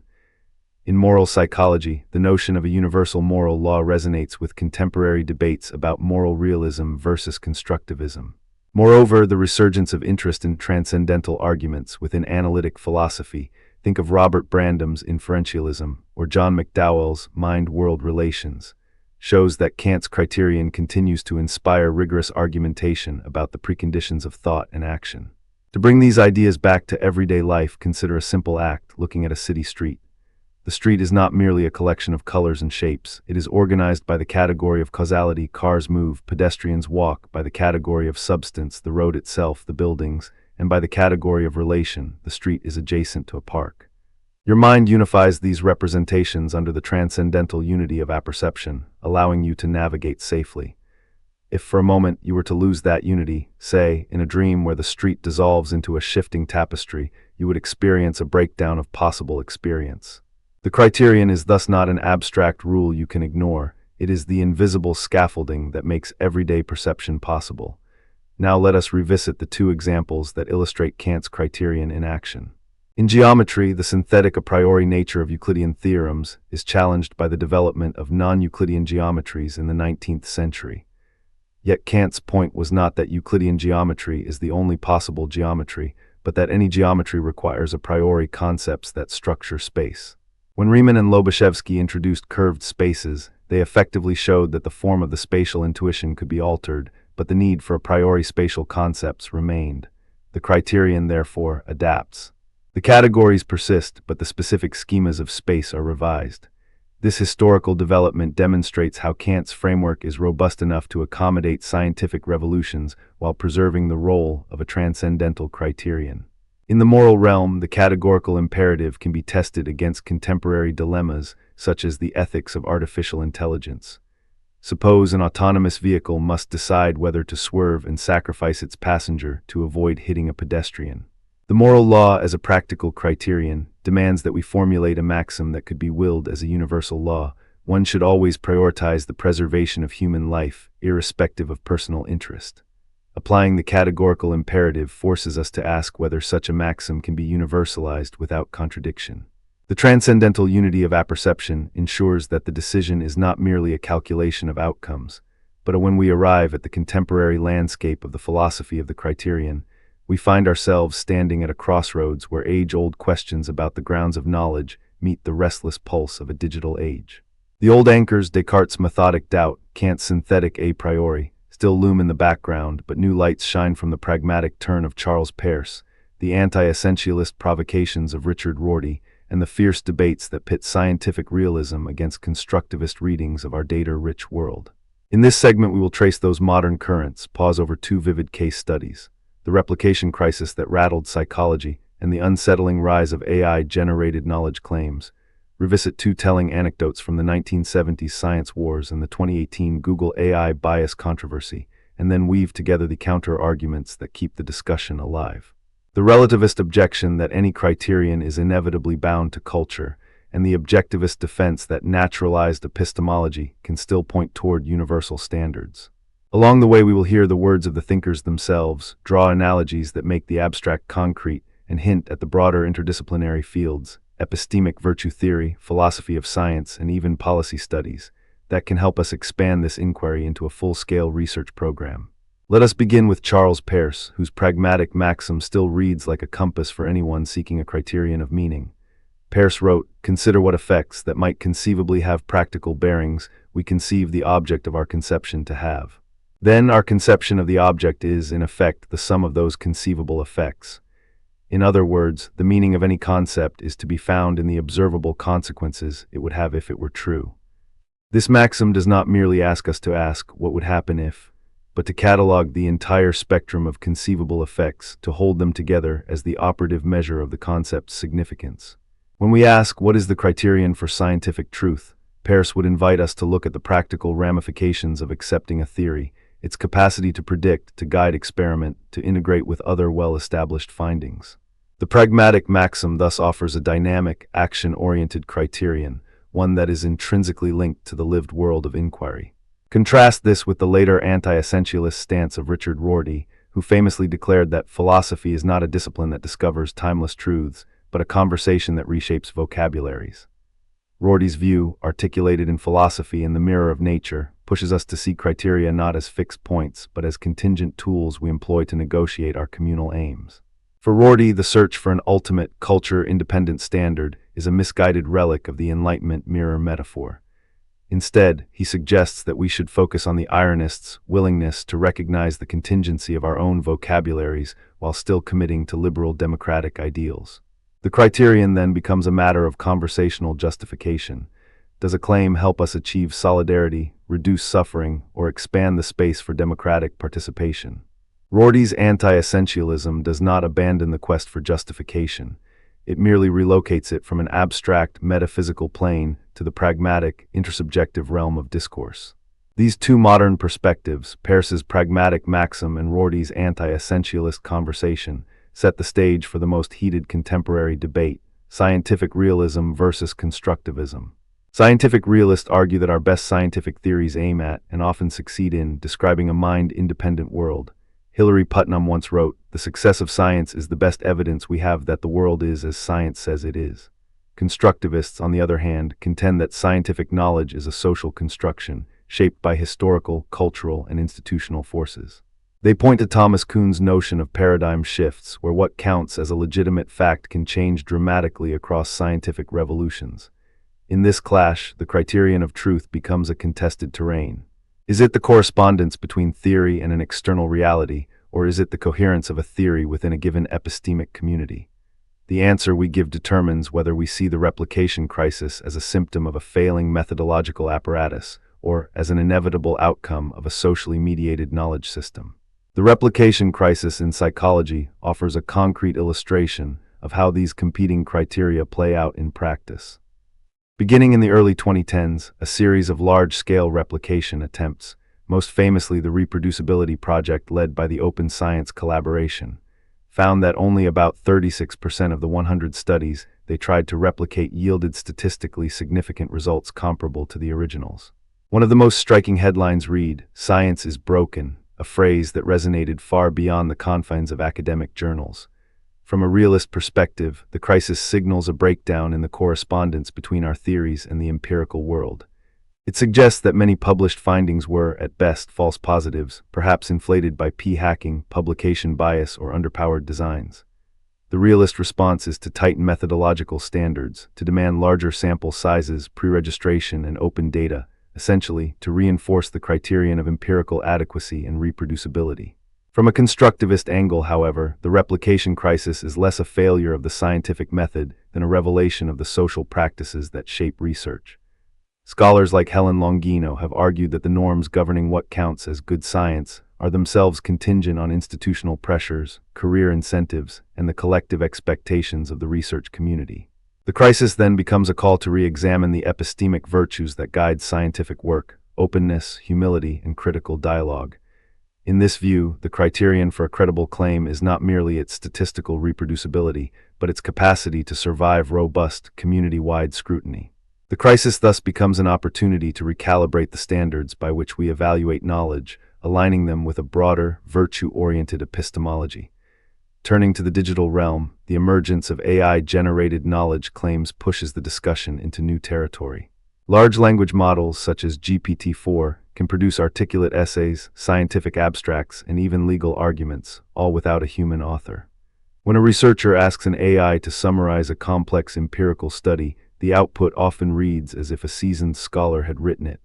In moral psychology, the notion of a universal moral law resonates with contemporary debates about moral realism versus constructivism. Moreover, the resurgence of interest in transcendental arguments within analytic philosophy, think of Robert Brandam's inferentialism or John McDowell's mind-world relations, shows that Kant's criterion continues to inspire rigorous argumentation about the preconditions of thought and action. To bring these ideas back to everyday life, consider a simple act: looking at a city street. The street is not merely a collection of colors and shapes. It is organized by the category of causality: cars move, pedestrians walk; by the category of substance, the road itself, the buildings; and by the category of relation, the street is adjacent to a park. Your mind unifies these representations under the transcendental unity of apperception, allowing you to navigate safely. If for a moment you were to lose that unity, say, in a dream where the street dissolves into a shifting tapestry, you would experience a breakdown of possible experience. The criterion is thus not an abstract rule you can ignore. It is the invisible scaffolding that makes everyday perception possible. Now let us revisit the two examples that illustrate Kant's criterion in action. In geometry, the synthetic a priori nature of Euclidean theorems is challenged by the development of non-Euclidean geometries in the 19th century. Yet Kant's point was not that Euclidean geometry is the only possible geometry, but that any geometry requires a priori concepts that structure space. When Riemann and Lobachevsky introduced curved spaces, they effectively showed that the form of the spatial intuition could be altered, but the need for a priori spatial concepts remained. The criterion, therefore, adapts. The categories persist, but the specific schemas of space are revised. This historical development demonstrates how Kant's framework is robust enough to accommodate scientific revolutions while preserving the role of a transcendental criterion. In the moral realm, the categorical imperative can be tested against contemporary dilemmas, such as the ethics of artificial intelligence. Suppose an autonomous vehicle must decide whether to swerve and sacrifice its passenger to avoid hitting a pedestrian. The moral law, as a practical criterion, demands that we formulate a maxim that could be willed as a universal law. One should always prioritize the preservation of human life, irrespective of personal interest. Applying the categorical imperative forces us to ask whether such a maxim can be universalized without contradiction. The transcendental unity of apperception ensures that the decision is not merely a calculation of outcomes, but when we arrive at the contemporary landscape of the philosophy of the criterion, we find ourselves standing at a crossroads where age-old questions about the grounds of knowledge meet the restless pulse of a digital age. The old anchors, Descartes' methodic doubt, Kant's synthetic a priori, still loom in the background, but new lights shine from the pragmatic turn of Charles Peirce, the anti-essentialist provocations of Richard Rorty, and the fierce debates that pit scientific realism against constructivist readings of our data-rich world. In this segment, we will trace those modern currents, pause over two vivid case studies: the replication crisis that rattled psychology and the unsettling rise of AI-generated knowledge claims, revisit two telling anecdotes from the 1970s science wars and the 2018 Google AI bias controversy, and then weave together the counter-arguments that keep the discussion alive. The relativist objection that any criterion is inevitably bound to culture, and the objectivist defense that naturalized epistemology can still point toward universal standards. Along the way, we will hear the words of the thinkers themselves, draw analogies that make the abstract concrete, and hint at the broader interdisciplinary fields, epistemic virtue theory, philosophy of science, and even policy studies, that can help us expand this inquiry into a full-scale research program. Let us begin with Charles Peirce, whose pragmatic maxim still reads like a compass for anyone seeking a criterion of meaning. Peirce wrote, "Consider what effects that might conceivably have practical bearings we conceive the object of our conception to have. Then our conception of the object is, in effect, the sum of those conceivable effects. In other words, the meaning of any concept is to be found in the observable consequences it would have if it were true." This maxim does not merely ask us to ask what would happen if, but to catalog the entire spectrum of conceivable effects, to hold them together as the operative measure of the concept's significance. When we ask, what is the criterion for scientific truth, Peirce would invite us to look at the practical ramifications of accepting a theory, its capacity to predict, to guide experiment, to integrate with other well-established findings. The pragmatic maxim thus offers a dynamic, action-oriented criterion, one that is intrinsically linked to the lived world of inquiry. Contrast this with the later anti-essentialist stance of Richard Rorty, who famously declared that philosophy is not a discipline that discovers timeless truths, but a conversation that reshapes vocabularies. Rorty's view, articulated in Philosophy in the Mirror of Nature, pushes us to see criteria not as fixed points, but as contingent tools we employ to negotiate our communal aims. For Rorty, the search for an ultimate, culture-independent standard is a misguided relic of the Enlightenment mirror metaphor. Instead, he suggests that we should focus on the ironist's willingness to recognize the contingency of our own vocabularies while still committing to liberal democratic ideals. The criterion then becomes a matter of conversational justification. Does a claim help us achieve solidarity, reduce suffering, or expand the space for democratic participation? Rorty's anti-essentialism does not abandon the quest for justification. It merely relocates it from an abstract, metaphysical plane to the pragmatic, intersubjective realm of discourse. These two modern perspectives, Peirce's pragmatic maxim and Rorty's anti-essentialist conversation, set the stage for the most heated contemporary debate: scientific realism versus constructivism. Scientific realists argue that our best scientific theories aim at, and often succeed in, describing a mind-independent world. Hilary Putnam once wrote, "The success of science is the best evidence we have that the world is as science says it is." Constructivists, on the other hand, contend that scientific knowledge is a social construction, shaped by historical, cultural, and institutional forces. They point to Thomas Kuhn's notion of paradigm shifts, where what counts as a legitimate fact can change dramatically across scientific revolutions. In this clash, the criterion of truth becomes a contested terrain. Is it the correspondence between theory and an external reality, or is it the coherence of a theory within a given epistemic community? The answer we give determines whether we see the replication crisis as a symptom of a failing methodological apparatus, or as an inevitable outcome of a socially mediated knowledge system. The replication crisis in psychology offers a concrete illustration of how these competing criteria play out in practice. Beginning in the early 2010s, a series of large-scale replication attempts, most famously the reproducibility project led by the Open Science Collaboration, found that only about 36% of the 100 studies they tried to replicate yielded statistically significant results comparable to the originals. One of the most striking headlines read, "Science is broken," a phrase that resonated far beyond the confines of academic journals. From a realist perspective, the crisis signals a breakdown in the correspondence between our theories and the empirical world. It suggests that many published findings were, at best, false positives, perhaps inflated by p-hacking, publication bias, or underpowered designs. The realist response is to tighten methodological standards, to demand larger sample sizes, pre-registration, and open data, essentially to reinforce the criterion of empirical adequacy and reproducibility. From a constructivist angle, however, the replication crisis is less a failure of the scientific method than a revelation of the social practices that shape research. Scholars like Helen Longino have argued that the norms governing what counts as good science are themselves contingent on institutional pressures, career incentives, and the collective expectations of the research community. The crisis then becomes a call to re-examine the epistemic virtues that guide scientific work: openness, humility, and critical dialogue. In this view, the criterion for a credible claim is not merely its statistical reproducibility, but its capacity to survive robust, community-wide scrutiny. The crisis thus becomes an opportunity to recalibrate the standards by which we evaluate knowledge, aligning them with a broader, virtue-oriented epistemology. Turning to the digital realm, the emergence of AI-generated knowledge claims pushes the discussion into new territory. Large language models such as GPT-4 can produce articulate essays, scientific abstracts, and even legal arguments, all without a human author. When a researcher asks an AI to summarize a complex empirical study, the output often reads as if a seasoned scholar had written it.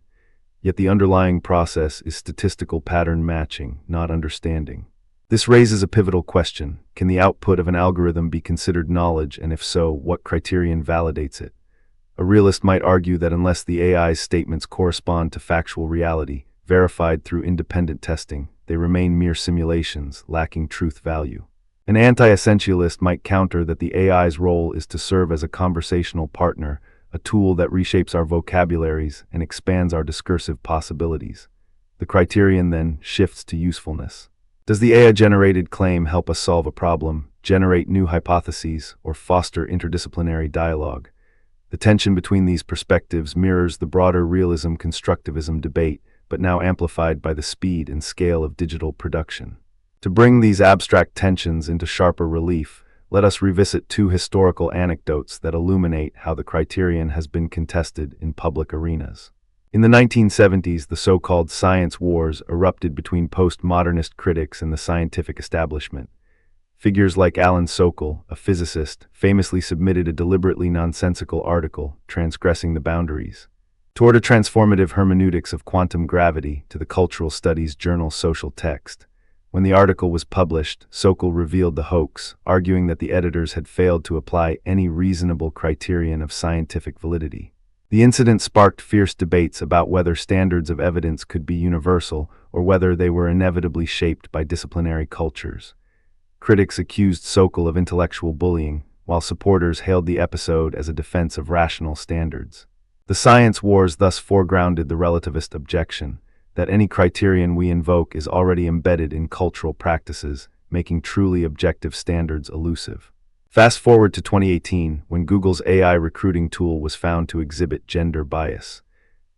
Yet the underlying process is statistical pattern matching, not understanding. This raises a pivotal question: can the output of an algorithm be considered knowledge, and if so, what criterion validates it? A realist might argue that unless the AI's statements correspond to factual reality, verified through independent testing, they remain mere simulations, lacking truth value. An anti-essentialist might counter that the AI's role is to serve as a conversational partner, a tool that reshapes our vocabularies and expands our discursive possibilities. The criterion then shifts to usefulness. Does the AI-generated claim help us solve a problem, generate new hypotheses, or foster interdisciplinary dialogue? The tension between these perspectives mirrors the broader realism-constructivism debate, but now amplified by the speed and scale of digital production. To bring these abstract tensions into sharper relief, let us revisit two historical anecdotes that illuminate how the criterion has been contested in public arenas. In the 1970s, the so-called science wars erupted between postmodernist critics and the scientific establishment. Figures like Alan Sokal, a physicist, famously submitted a deliberately nonsensical article, transgressing the boundaries toward a transformative hermeneutics of quantum gravity to the cultural studies journal Social Text. When the article was published, Sokal revealed the hoax, arguing that the editors had failed to apply any reasonable criterion of scientific validity. The incident sparked fierce debates about whether standards of evidence could be universal or whether they were inevitably shaped by disciplinary cultures. Critics accused Sokal of intellectual bullying, while supporters hailed the episode as a defense of rational standards. The science wars thus foregrounded the relativist objection that any criterion we invoke is already embedded in cultural practices, making truly objective standards elusive. Fast forward to 2018, when Google's AI recruiting tool was found to exhibit gender bias.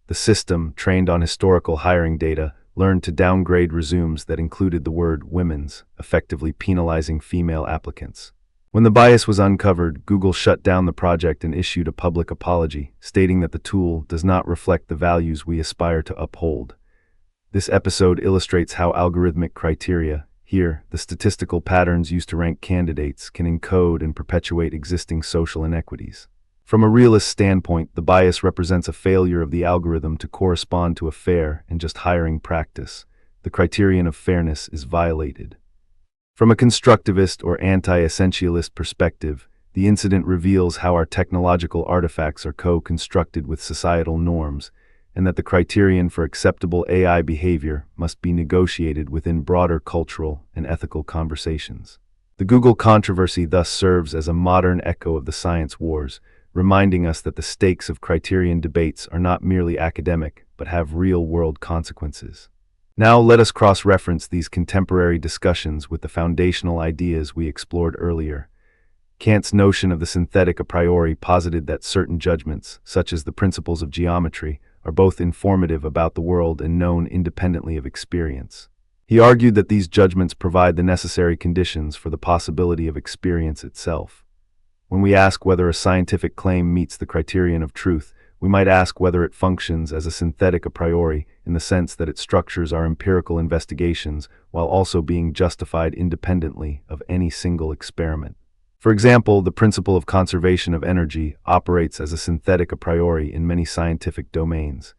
The system, trained on historical hiring data, learned to downgrade resumes that included the word women's, effectively penalizing female applicants. When the bias was uncovered, Google shut down the project and issued a public apology, stating that the tool does not reflect the values we aspire to uphold. This episode illustrates how algorithmic criteria, here, the statistical patterns used to rank candidates, can encode and perpetuate existing social inequities. From a realist standpoint, the bias represents a failure of the algorithm to correspond to a fair and just hiring practice. The criterion of fairness is violated. From a constructivist or anti-essentialist perspective, the incident reveals how our technological artifacts are co-constructed with societal norms, and that the criterion for acceptable AI behavior must be negotiated within broader cultural and ethical conversations. The Google controversy thus serves as a modern echo of the science wars, reminding us that the stakes of criterion debates are not merely academic, but have real-world consequences. Now let us cross-reference these contemporary discussions with the foundational ideas we explored earlier. Kant's notion of the synthetic a priori posited that certain judgments, such as the principles of geometry, are both informative about the world and known independently of experience. He argued that these judgments provide the necessary conditions for the possibility of experience itself. When we ask whether a scientific claim meets the criterion of truth, we might ask whether it functions as a synthetic a priori in the sense that it structures our empirical investigations while also being justified independently of any single experiment. For example, the principle of conservation of energy operates as a synthetic a priori in many scientific domains.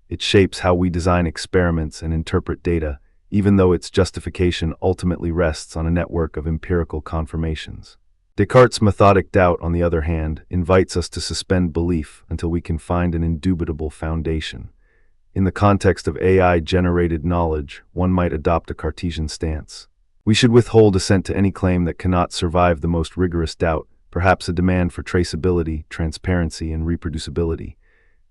It shapes how we design experiments and interpret data, even though its justification ultimately rests on a network of empirical confirmations. Descartes' methodic doubt, on the other hand, invites us to suspend belief until we can find an indubitable foundation. In the context of AI-generated knowledge, one might adopt a Cartesian stance. We should withhold assent to any claim that cannot survive the most rigorous doubt, perhaps a demand for traceability, transparency, and reproducibility.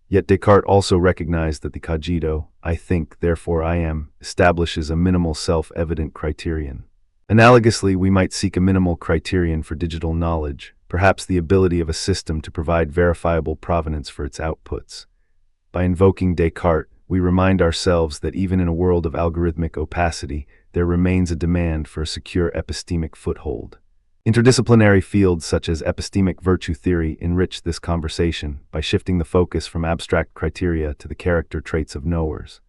Yet Descartes also recognized that the cogito, I think, therefore I am, establishes a minimal self-evident criterion. Analogously, we might seek a minimal criterion for digital knowledge, perhaps the ability of a system to provide verifiable provenance for its outputs. By invoking Descartes, we remind ourselves that even in a world of algorithmic opacity, there remains a demand for a secure epistemic foothold. Interdisciplinary fields such as epistemic virtue theory enrich this conversation by shifting the focus from abstract criteria to the character traits of knowers.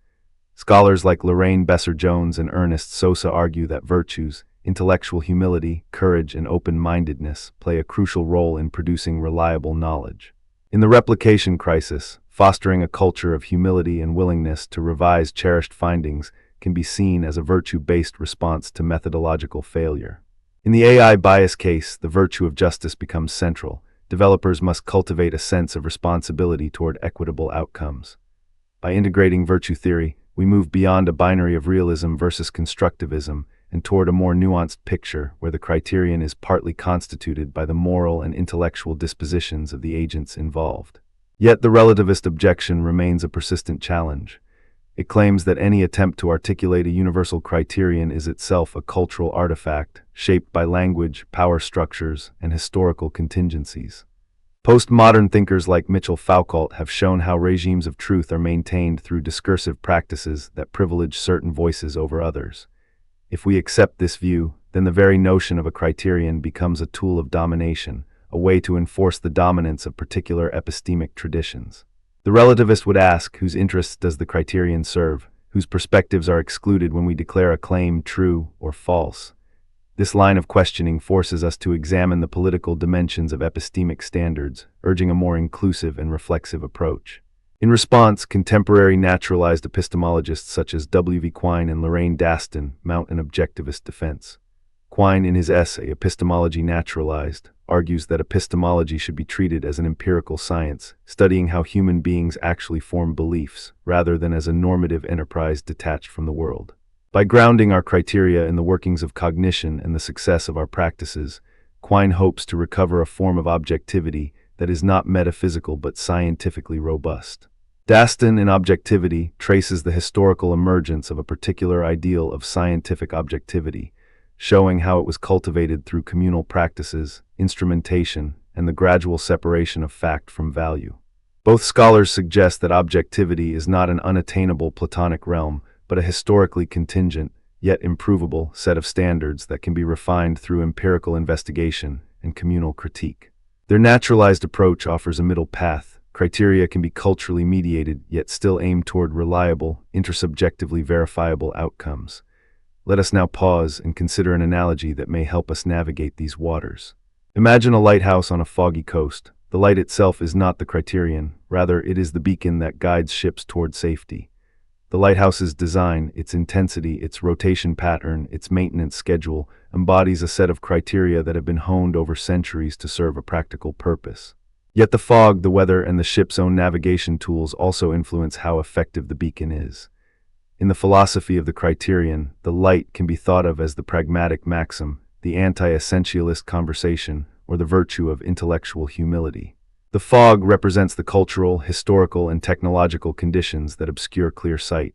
Scholars like Lorraine Besser-Jones and Ernest Sosa argue that virtues, intellectual humility, courage, and open-mindedness play a crucial role in producing reliable knowledge. In the replication crisis, fostering a culture of humility and willingness to revise cherished findings can be seen as a virtue-based response to methodological failure. In the AI bias case, the virtue of justice becomes central. Developers must cultivate a sense of responsibility toward equitable outcomes. By integrating virtue theory, we move beyond a binary of realism versus constructivism and toward a more nuanced picture where the criterion is partly constituted by the moral and intellectual dispositions of the agents involved. Yet the relativist objection remains a persistent challenge. It claims that any attempt to articulate a universal criterion is itself a cultural artifact, shaped by language, power structures, and historical contingencies. Postmodern thinkers like Mitchell Foucault have shown how regimes of truth are maintained through discursive practices that privilege certain voices over others. If we accept this view, then the very notion of a criterion becomes a tool of domination, a way to enforce the dominance of particular epistemic traditions. The relativist would ask, whose interests does the criterion serve? Whose perspectives are excluded when we declare a claim true or false? This line of questioning forces us to examine the political dimensions of epistemic standards, urging a more inclusive and reflexive approach. In response, contemporary naturalized epistemologists such as W. V. Quine and Lorraine Daston mount an objectivist defense. Quine, in his essay Epistemology Naturalized, argues that epistemology should be treated as an empirical science, studying how human beings actually form beliefs, rather than as a normative enterprise detached from the world. By grounding our criteria in the workings of cognition and the success of our practices, Quine hopes to recover a form of objectivity that is not metaphysical but scientifically robust. Daston, in Objectivity, traces the historical emergence of a particular ideal of scientific objectivity, showing how it was cultivated through communal practices, instrumentation, and the gradual separation of fact from value. Both scholars suggest that objectivity is not an unattainable Platonic realm, but a historically contingent, yet improvable, set of standards that can be refined through empirical investigation and communal critique. Their naturalized approach offers a middle path. Criteria can be culturally mediated, yet still aim toward reliable, intersubjectively verifiable outcomes. Let us now pause and consider an analogy that may help us navigate these waters. Imagine a lighthouse on a foggy coast. The light itself is not the criterion, rather it is the beacon that guides ships toward safety. The lighthouse's design, its intensity, its rotation pattern, its maintenance schedule, embodies a set of criteria that have been honed over centuries to serve a practical purpose. Yet the fog, the weather, and the ship's own navigation tools also influence how effective the beacon is. In the philosophy of the criterion, the light can be thought of as the pragmatic maxim, the anti-essentialist conversation, or the virtue of intellectual humility. The fog represents the cultural, historical, and technological conditions that obscure clear sight.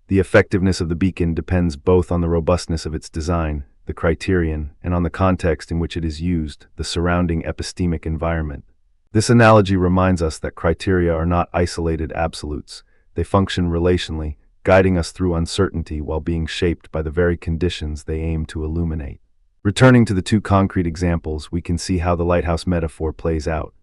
The effectiveness of the beacon depends both on the robustness of its design, the criterion, and on the context in which it is used, the surrounding epistemic environment. This analogy reminds us that criteria are not isolated absolutes. They function relationally, guiding us through uncertainty while being shaped by the very conditions they aim to illuminate. Returning to the two concrete examples, we can see how the lighthouse metaphor plays out.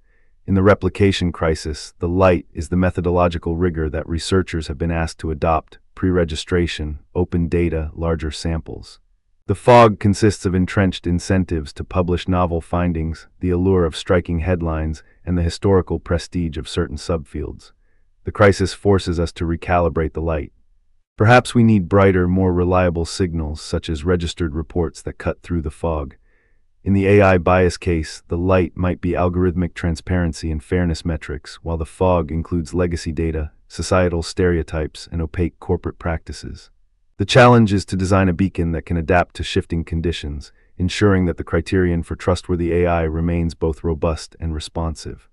In the replication crisis, the light is the methodological rigor that researchers have been asked to adopt: pre-registration, open data, larger samples. The fog consists of entrenched incentives to publish novel findings, the allure of striking headlines, and the historical prestige of certain subfields. The crisis forces us to recalibrate the light. Perhaps we need brighter, more reliable signals, such as registered reports that cut through the fog. In the AI bias case, the light might be algorithmic transparency and fairness metrics, while the fog includes legacy data, societal stereotypes, and opaque corporate practices. The challenge is to design a beacon that can adapt to shifting conditions, ensuring that the criterion for trustworthy AI remains both robust and responsive.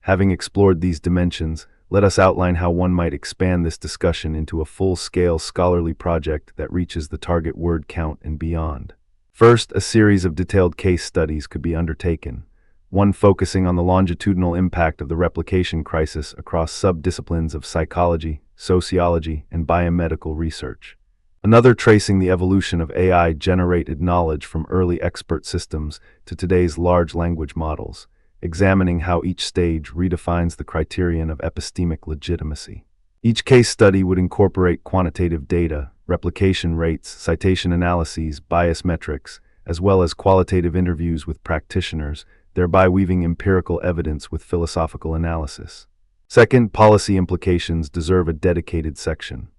Having explored these dimensions, let us outline how one might expand this discussion into a full-scale scholarly project that reaches the target word count and beyond. First, a series of detailed case studies could be undertaken, one focusing on the longitudinal impact of the replication crisis across sub-disciplines of psychology, sociology, and biomedical research. Another tracing the evolution of AI-generated knowledge from early expert systems to today's large language models, examining how each stage redefines the criterion of epistemic legitimacy. Each case study would incorporate quantitative data, replication rates, citation analyses, bias metrics, as well as qualitative interviews with practitioners, thereby weaving empirical evidence with philosophical analysis. Second, policy implications deserve a dedicated section.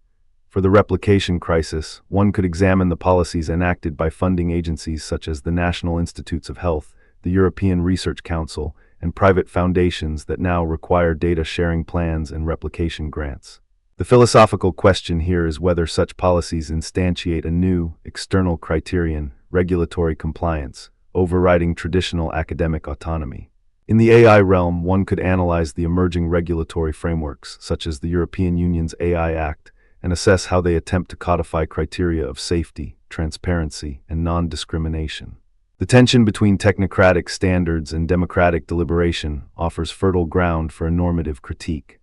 For the replication crisis, one could examine the policies enacted by funding agencies such as the National Institutes of Health, the European Research Council, and private foundations that now require data sharing plans and replication grants. The philosophical question here is whether such policies instantiate a new, external criterion, regulatory compliance, overriding traditional academic autonomy. In the AI realm, one could analyze the emerging regulatory frameworks, such as the European Union's AI Act, and assess how they attempt to codify criteria of safety, transparency, and non-discrimination. The tension between technocratic standards and democratic deliberation offers fertile ground for a normative critique.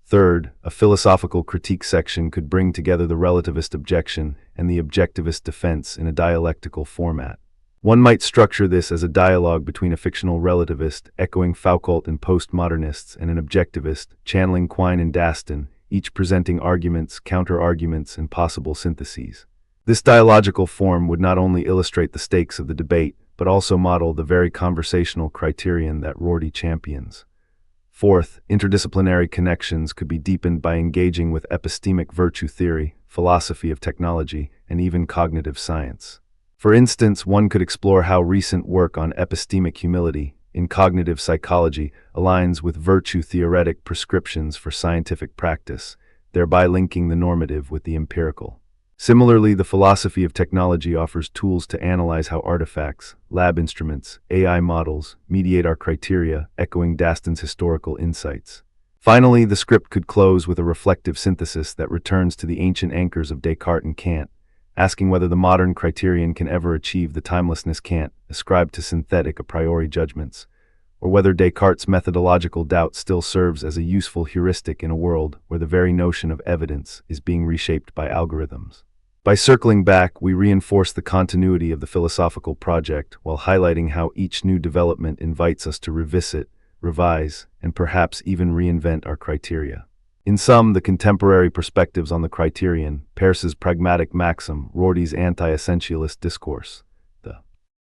Third, a philosophical critique section could bring together the relativist objection and the objectivist defense in a dialectical format. One might structure this as a dialogue between a fictional relativist, echoing Foucault and postmodernists, and an objectivist, channeling Quine and Daston, each presenting arguments, counter-arguments, and possible syntheses. This dialogical form would not only illustrate the stakes of the debate, but also model the very conversational criterion that Rorty champions. Fourth, interdisciplinary connections could be deepened by engaging with epistemic virtue theory, philosophy of technology, and even cognitive science. For instance, one could explore how recent work on epistemic humility in cognitive psychology aligns with virtue-theoretic prescriptions for scientific practice, thereby linking the normative with the empirical. Similarly, the philosophy of technology offers tools to analyze how artifacts, lab instruments, AI models mediate our criteria, echoing Daston's historical insights. Finally, the script could close with a reflective synthesis that returns to the ancient anchors of Descartes and Kant, asking whether the modern criterion can ever achieve the timelessness Kant ascribed to synthetic a priori judgments, or whether Descartes' methodological doubt still serves as a useful heuristic in a world where the very notion of evidence is being reshaped by algorithms. By circling back, we reinforce the continuity of the philosophical project while highlighting how each new development invites us to revisit, revise, and perhaps even reinvent our criteria. In sum, the contemporary perspectives on the criterion, Peirce's pragmatic maxim, Rorty's anti-essentialist discourse,